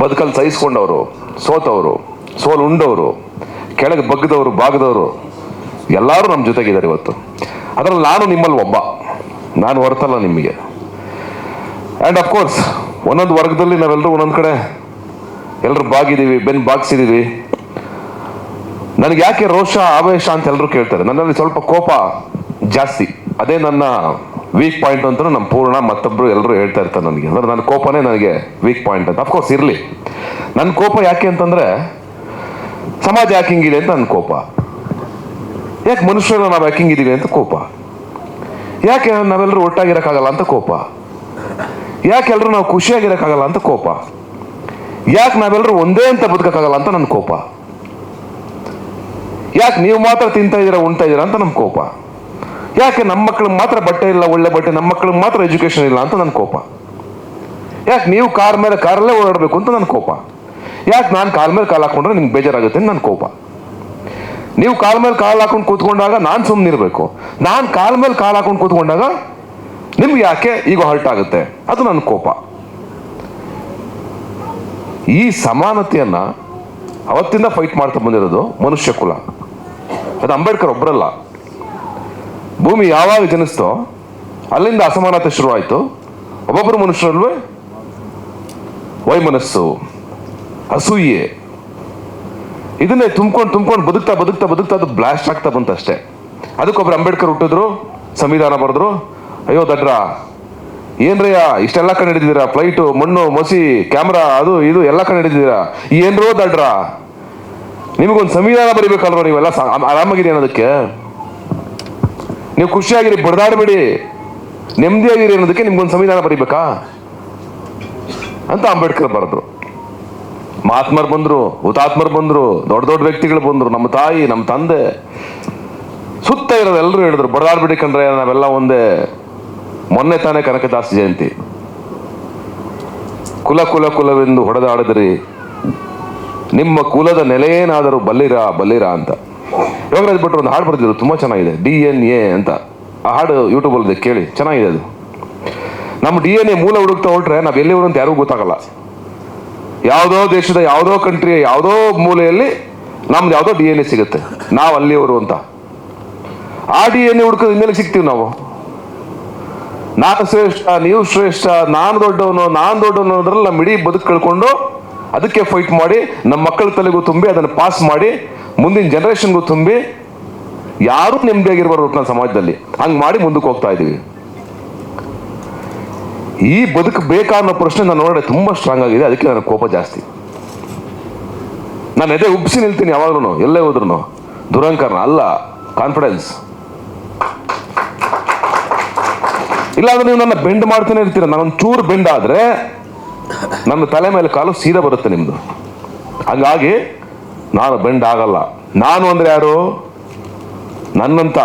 ಬದುಕಲ್ಲಿ ಸಹಿಸ್ಕೊಂಡವರು, ಸೋತವರು, ಸೋಲು ಉಂಡವರು, ಕೆಳಗೆ ಬಗ್ಗದವರು, ಬಾಗದವರು ಎಲ್ಲರೂ ನಮ್ಮ ಜೊತೆಗಿದ್ದಾರೆ ಇವತ್ತು. ಅದರಲ್ಲಿ ನಾನು ನಿಮ್ಮಲ್ಲಿ ಒಬ್ಬ, ನಾನು ಹೊರತಲ್ಲ ನಿಮಗೆ. ಆ್ಯಂಡ್ ಅಫ್ಕೋರ್ಸ್ ಒಂದೊಂದು ವರ್ಗದಲ್ಲಿ ನಾವೆಲ್ಲರೂ ಒಂದೊಂದು ಕಡೆ ಎಲ್ಲರೂ ಬಾಗಿದ್ದೀವಿ, ಬೆನ್ನು ಬಾಗಿಸಿದ್ದೀವಿ. ನನಗೆ ಯಾಕೆ ರೋಷ ಆವೇಶ ಅಂತ ಎಲ್ಲರೂ ಕೇಳ್ತಾರೆ. ನನ್ನಲ್ಲಿ ಸ್ವಲ್ಪ ಕೋಪ ಜಾಸ್ತಿ, ಅದೇ ನನ್ನ ವೀಕ್ ಪಾಯಿಂಟ್ ಅಂತ ನಮ್ಮ ಪೂರ್ಣ ಮತ್ತೊಬ್ಬರು ಎಲ್ಲರೂ ಹೇಳ್ತಾ ಇರ್ತಾರೆ ನನಗೆ. ಅಂದರೆ ನನ್ನ ಕೋಪನೇ ನನಗೆ ವೀಕ್ ಪಾಯಿಂಟ್ ಅಂತ. ಅಫ್ಕೋರ್ಸ್ ಇರಲಿ, ನನ್ನ ಕೋಪ ಯಾಕೆ ಅಂತಂದರೆ ಸಮಾಜ ಯಾಕೆ ಹಿಂಗಿದೆ ಅಂತ ನನ್ನ ಕೋಪ, ಯಾಕೆ ಮನುಷ್ಯರು ನಾವು ಯಾಕೆ ಹಿಂಗಿದ್ದೀವಿ ಅಂತ ಕೋಪ, ಯಾಕೆ ನಾವೆಲ್ಲರೂ ಒಟ್ಟಾಗಿರೋಕ್ಕಾಗಲ್ಲ ಅಂತ ಕೋಪ, ಯಾಕೆ ಎಲ್ಲರೂ ನಾವು ಖುಷಿಯಾಗಿರೋಕ್ಕಾಗಲ್ಲ ಅಂತ ಕೋಪ, ಯಾಕೆ ನಾವೆಲ್ಲರೂ ಒಂದೇ ಅಂತ ಬದುಕೋಕ್ಕಾಗಲ್ಲ ಅಂತ ನನ್ನ ಕೋಪ, ಯಾಕೆ ನೀವು ಮಾತ್ರ ತಿಂತಾ ಇದ್ದೀರಾ ಉಣ್ತಾ ಇದ್ದೀರಾ ಅಂತ ನಮ್ಮ ಕೋಪ, ಯಾಕೆ ನಮ್ಮ ಮಕ್ಳಿಗೆ ಮಾತ್ರ ಬಟ್ಟೆ ಇಲ್ಲ, ಒಳ್ಳೆ ಬಟ್ಟೆ, ನಮ್ಮ ಮಕ್ಳಿಗೆ ಮಾತ್ರ ಎಜುಕೇಶನ್ ಇಲ್ಲ ಅಂತ ನನ್ನ ಕೋಪ, ಯಾಕೆ ನೀವು ಕಾರ್ ಮೇಲೆ ಕಾರಲ್ಲೇ ಓಡಾಡಬೇಕು ಅಂತ ನನ್ನ ಕೋಪ, ಯಾಕೆ ನಾನು ಕಾಲ್ ಮೇಲೆ ಕಾಲು ಹಾಕೊಂಡ್ರೆ ನಿಮ್ಗೆ ಬೇಜಾರಾಗುತ್ತೆ ಅಂತ ನನ್ನ ಕೋಪ, ನೀವು ಕಾಲ್ ಮೇಲೆ ಕಾಲು ಹಾಕೊಂಡು ಕೂತ್ಕೊಂಡಾಗ ನಾನು ಸುಮ್ಮನಿರಬೇಕು, ನಾನು ಕಾಲ್ ಮೇಲೆ ಕಾಲು ಹಾಕೊಂಡು ಕೂತ್ಕೊಂಡಾಗ ನಿಮ್ಗೆ ಯಾಕೆ ಈಗ ಹರ್ಟ್ ಆಗುತ್ತೆ, ಅದು ನನ್ನ ಕೋಪ. ಈ ಸಮಾನತೆಯನ್ನ ಅವತ್ತಿಂದ ಫೈಟ್ ಮಾಡ್ತಾ ಬಂದಿರೋದು ಮನುಷ್ಯ ಕುಲ. ಅದು ಅಂಬೇಡ್ಕರ್ ಒಬ್ಬರಲ್ಲ. ಭೂಮಿ ಯಾವಾಗ ಜನಿಸ್ತೋ ಅಲ್ಲಿಂದ ಅಸಮಾನತೆ ಶುರುವಾಯಿತು. ಒಬ್ಬೊಬ್ಬರು ಮನುಷ್ಯರಲ್ವೇ ವೈಮನಸ್ಸು, ಅಸೂಯೆ, ಇದನ್ನೇ ತುಂಬ್ಕೊಂಡು ಬದುಕ್ತಾ ಅದು ಬ್ಲಾಸ್ಟ್ ಆಗ್ತಾ ಬಂತಷ್ಟೇ. ಅದಕ್ಕೊಬ್ರು ಅಂಬೇಡ್ಕರ್ ಹುಟ್ಟಿದ್ರು, ಸಂವಿಧಾನ ಬರೆದ್ರು. ಅಯ್ಯೋ ದಡ್ರ, ಏನ್ರಯ್ಯ ಇಷ್ಟೆಲ್ಲ ಕಡೆ ಹಿಡಿದಿದ್ದೀರಾ, ಫ್ಲೈಟು, ಮಣ್ಣು, ಮಸಿ, ಕ್ಯಾಮ್ರಾ, ಅದು ಇದು ಎಲ್ಲ ಕಡೆ ಹಿಡಿದಿದ್ದೀರಾ, ಏನ್ರೋ ದಡ್ರ, ನಿಮಗೊಂದು ಸಂವಿಧಾನ ಬರೀಬೇಕಲ್ರೋ, ನೀವೆಲ್ಲ ಆರಾಮಾಗಿರಿ ಅನ್ನೋದಕ್ಕೆ, ನೀವು ಖುಷಿಯಾಗಿರಿ, ಬಡ್ದಾಡಬೇಡಿ, ನೆಮ್ಮದಿಯಾಗಿರಿ ಅನ್ನೋದಕ್ಕೆ ನಿಮ್ಗೊಂದು ಸಂವಿಧಾನ ಬರೀಬೇಕಾ ಅಂತ ಅಂಬೇಡ್ಕರ್ ಬರೆದ್ರು. ಮಹಾತ್ಮರು ಬಂದರು, ಹುತಾತ್ಮರು ಬಂದರು, ದೊಡ್ಡ ದೊಡ್ಡ ವ್ಯಕ್ತಿಗಳು ಬಂದರು, ನಮ್ಮ ತಾಯಿ, ನಮ್ಮ ತಂದೆ, ಸುತ್ತ ಇರೋದು ಎಲ್ಲರೂ ಹೇಳಿದ್ರು ಬಡ್ದಾಡ್ಬಿಡಿ ಕಂಡ್ರೆ ನಾವೆಲ್ಲ ಒಂದೇ. ಮೊನ್ನೆ ತಾನೇ ಕನಕದಾಸ ಜಯಂತಿ, ಕುಲವೆಂದು ಹೊಡೆದಾಡಿದ್ರಿ, ನಿಮ್ಮ ಕುಲದ ನೆಲೆಯೇನಾದರೂ ಬಲ್ಲಿರ ಅಂತ. ಯೋಗರಾಜ್ ಭಟ್ರು ಒಂದು ಹಾಡು ಬರೆದಿದ್ರು, ತುಂಬ ಚೆನ್ನಾಗಿದೆ, DNA ಅಂತ. ಆ ಹಾಡು ಯೂಟ್ಯೂಬಲ್ಲಿದೆ, ಕೇಳಿ, ಚೆನ್ನಾಗಿದೆ ಅದು. ನಮ್ಮ DNA ಮೂಲ ಹುಡುಕ್ತಾ ಹೊರಟ್ರೆ ನಾವು ಎಲ್ಲಿವರು ಅಂತ ಯಾರಿಗೂ ಗೊತ್ತಾಗಲ್ಲ. ಯಾವುದೋ ದೇಶದ ಯಾವುದೋ ಕಂಟ್ರಿಯ ಯಾವುದೋ ಮೂಲೆಯಲ್ಲಿ ನಮ್ದು ಯಾವುದೋ DNA ಸಿಗುತ್ತೆ, ನಾವು ಅಲ್ಲಿಯವರು ಅಂತ. ಆ DNA ಹುಡುಕೋದು ಇನ್ನೆಲ್ಲಿ ಸಿಗ್ತೀವಿ ನಾವು? ನಾನು ಶ್ರೇಷ್ಠ, ನೀವು ಶ್ರೇಷ್ಠ, ನಾನು ದೊಡ್ಡವನು ಅನ್ನೋದ್ರಲ್ಲಿ ನಮ್ಮ ಇಡೀ ಬದುಕು ಕಳ್ಕೊಂಡು ಅದಕ್ಕೆ ಫೈಟ್ ಮಾಡಿ ನಮ್ಮ ಮಕ್ಕಳ ತಲೆಗೂ ತುಂಬಿ ಅದನ್ನು ಪಾಸ್ ಮಾಡಿ ಮುಂದಿನ ಜನ್ರೇಷನ್ಗೂ ತುಂಬಿ ಯಾರೂ ನೆಮ್ಮದಿಯಾಗಿರ್ಬಾರ್ದು ನಮ್ಮ ಸಮಾಜದಲ್ಲಿ. ಹಂಗೆ ಮಾಡಿ ಮುಂದಕ್ಕೆ ಹೋಗ್ತಾ ಇದ್ದೀವಿ. ಈ ಬದುಕು ಬೇಕಾ ಅನ್ನೋ ಪ್ರಶ್ನೆ ನಾನು ನೋಡೋಣ ತುಂಬ ಸ್ಟ್ರಾಂಗ್ ಆಗಿದೆ. ಅದಕ್ಕೆ ನನಗೆ ಕೋಪ ಜಾಸ್ತಿ. ನಾನು ಎದೆ ಉಬ್ಬಿಸಿ ನಿಲ್ತೀನಿ ಯಾವಾಗಲೂ, ಎಲ್ಲೇ ಹೋದ್ರೂ. ದುರಂಕಾರನ ಅಲ್ಲ, ಕಾನ್ಫಿಡೆನ್ಸ್. ಇಲ್ಲಾಂದ್ರೆ ನೀವು ನನ್ನ ಬೆಂಡ್ ಮಾಡ್ತಾನೆ ಇರ್ತೀರ. ನಾನೊಂದು ಚೂರು ಬೆಂಡ್ ಆದರೆ ನನ್ನ ತಲೆ ಮೇಲೆ ಕಾಲು ಸೀದಾ ಬರುತ್ತೆ ನಿಮ್ಮದು. ಹಂಗಾಗಿ ನಾನು ಬೆಂಡ್ ಆಗಲ್ಲ. ನಾನು ಅಂದರೆ ಯಾರು? ನನ್ನಂಥ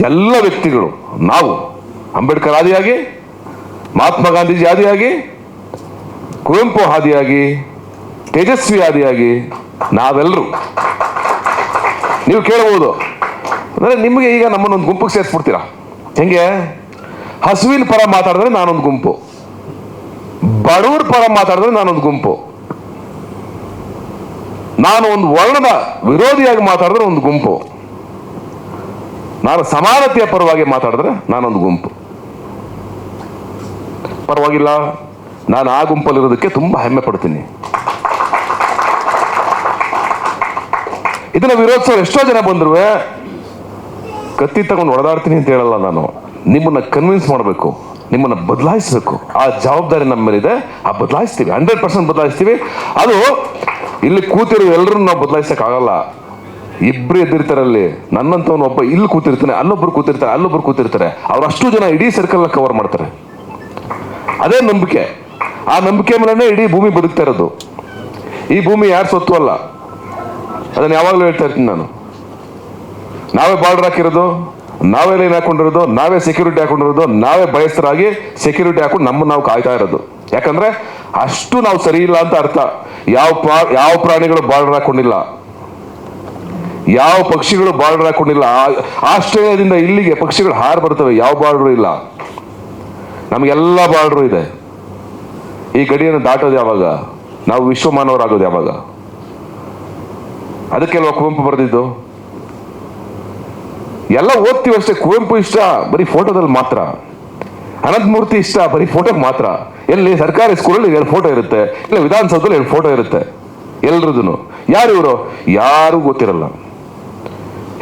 ಎಲ್ಲ ವ್ಯಕ್ತಿಗಳು, ನಾವು ಅಂಬೇಡ್ಕರ್ ಆದಿಯಾಗಿ, ಮಹಾತ್ಮ ಗಾಂಧೀಜಿ ಆದಿಯಾಗಿ, ಕುವೆಂಪು ಆದಿಯಾಗಿ, ತೇಜಸ್ವಿ ಆದಿಯಾಗಿ ನಾವೆಲ್ಲರೂ. ನೀವು ಕೇಳ್ಬೋದು, ಅಂದರೆ ನಿಮಗೆ ಈಗ ನಮ್ಮನ್ನೊಂದು ಗುಂಪಿಗೆ ಸೇರಿಸ್ಬಿಡ್ತೀರಾ. ಹೆಂಗೆ? ಹಸುವಿನ ಪರ ಮಾತಾಡಿದ್ರೆ ನಾನೊಂದು ಗುಂಪು, ಬಡವರ ಪರ ಮಾತಾಡಿದ್ರೆ ನಾನೊಂದು ಗುಂಪು, ನಾನು ಒಂದು ವರ್ಣದ ವಿರೋಧಿಯಾಗಿ ಮಾತಾಡಿದ್ರೆ ಒಂದು ಗುಂಪು, ನಾನು ಸಮಾನತೆಯ ಪರವಾಗಿ ಮಾತಾಡಿದ್ರೆ ನಾನೊಂದು ಗುಂಪು. ಪರವಾಗಿಲ್ಲ, ನಾನು ಆ ಗುಂಪಲ್ಲಿರೋದಕ್ಕೆ ತುಂಬ ಹೆಮ್ಮೆ ಪಡ್ತೀನಿ. ಇದನ್ನ ವಿರೋಧಿಸೋರು ಎಷ್ಟೋ ಜನ ಬಂದ್ರು ಕತ್ತಿ ತಗೊಂಡು ಹೊಡೆದಾಡ್ತೀನಿ ಅಂತ ಹೇಳಲ್ಲ ನಾನು. ನಿಮ್ಮನ್ನ ಕನ್ವಿನ್ಸ್ ಮಾಡಬೇಕು, ನಿಮ್ಮನ್ನ ಬದಲಾಯಿಸಬೇಕು. ಆ ಜವಾಬ್ದಾರಿ ನಮ್ಮ ಮೇಲಿದೆ. ಆ ಬದಲಾಯಿಸ್ತೀವಿ, 100% ಬದಲಾಯಿಸ್ತೀವಿ. ಅದು ಇಲ್ಲಿ ಕೂತಿರೋ ಎಲ್ಲರೂ ನಾವು ಬದಲಾಯಿಸಕ್ಕಾಗಲ್ಲ. ಇಬ್ರು ಎದ್ದಿರ್ತಾರಲ್ಲಿ, ನನ್ನಂತವನು ಒಬ್ಬ ಇಲ್ಲಿ ಕೂತಿರ್ತಾನೆ, ಅಲ್ಲೊಬ್ರು ಕೂತಿರ್ತಾರೆ, ಅಲ್ಲೊಬ್ರು ಕೂತಿರ್ತಾರೆ. ಅವ್ರು ಅಷ್ಟು ಜನ ಇಡೀ ಸರ್ಕಲ್ನ ಕವರ್ ಮಾಡ್ತಾರೆ. ಅದೇ ನಂಬಿಕೆ. ಆ ನಂಬಿಕೆ ಮೇಲೆ ಇಡೀ ಭೂಮಿ ಬದುಕ್ತಾ ಇರೋದು. ಈ ಭೂಮಿ ಯಾರು ಸೊತ್ತು ಅಲ್ಲ, ಅದನ್ನು ಯಾವಾಗಲೂ ಹೇಳ್ತಾ ಇರ್ತೀನಿ ನಾನು. ನಾವೇ ಬಾರ್ಡರ್ ಹಾಕಿರೋದು, ನಾವೇ ಲೈನ್ ಹಾಕೊಂಡಿರೋದು, ನಾವೇ ಸೆಕ್ಯೂರಿಟಿ ಹಾಕೊಂಡಿರೋದು, ನಾವೇ ಬಯಸ್ತರಾಗಿ ಸೆಕ್ಯೂರಿಟಿ ಹಾಕೊಂಡು ನಮ್ಮನ್ನು ನಾವು ಕಾಯ್ತಾ ಇರೋದು. ಯಾಕಂದ್ರೆ ಅಷ್ಟು ನಾವು ಸರಿ ಇಲ್ಲ ಅಂತ ಅರ್ಥ. ಯಾವ ಪ್ರಾಣಿಗಳು ಬಾರ್ಡರ್ ಹಾಕೊಂಡಿಲ್ಲ, ಯಾವ ಪಕ್ಷಿಗಳು ಬಾರ್ಡರ್ ಹಾಕೊಂಡಿಲ್ಲ. ಆಸ್ಟ್ರೇಲಿಯಾದಿಂದ ಇಲ್ಲಿಗೆ ಪಕ್ಷಿಗಳು ಹಾರು ಬರ್ತವೆ, ಯಾವ ಬಾರ್ಡರ್ ಇಲ್ಲ. ನಮಗೆಲ್ಲ ಬಾರ್ಡರ್ ಇದೆ. ಈ ಗಡಿಯನ್ನು ದಾಟೋದು ಯಾವಾಗ? ನಾವು ವಿಶ್ವಮಾನವರಾಗೋದು ಯಾವಾಗ? ಅದಕ್ಕೆಲ್ವ ಕುವೆಂಪು ಬರೆದಿದ್ದು. ಎಲ್ಲ ಓದ್ತೀವಿ ಅಷ್ಟೇ. ಕುವೆಂಪು ಇಷ್ಟ ಬರೀ ಫೋಟೋದಲ್ಲಿ ಮಾತ್ರ, ಅನಂತಮೂರ್ತಿ ಇಷ್ಟ ಬರೀ ಫೋಟೋಗೆ ಮಾತ್ರ. ಎಲ್ಲಿ ಸರ್ಕಾರಿ ಸ್ಕೂಲಲ್ಲಿ 2 ಫೋಟೋ ಇರುತ್ತೆ, ಇಲ್ಲ ವಿಧಾನಸೌಧದಲ್ಲಿ 2 ಫೋಟೋ ಇರುತ್ತೆ ಎಲ್ರದ್ದು. ಯಾರು ಇವರು? ಯಾರು ಗೊತ್ತಿರಲ್ಲ.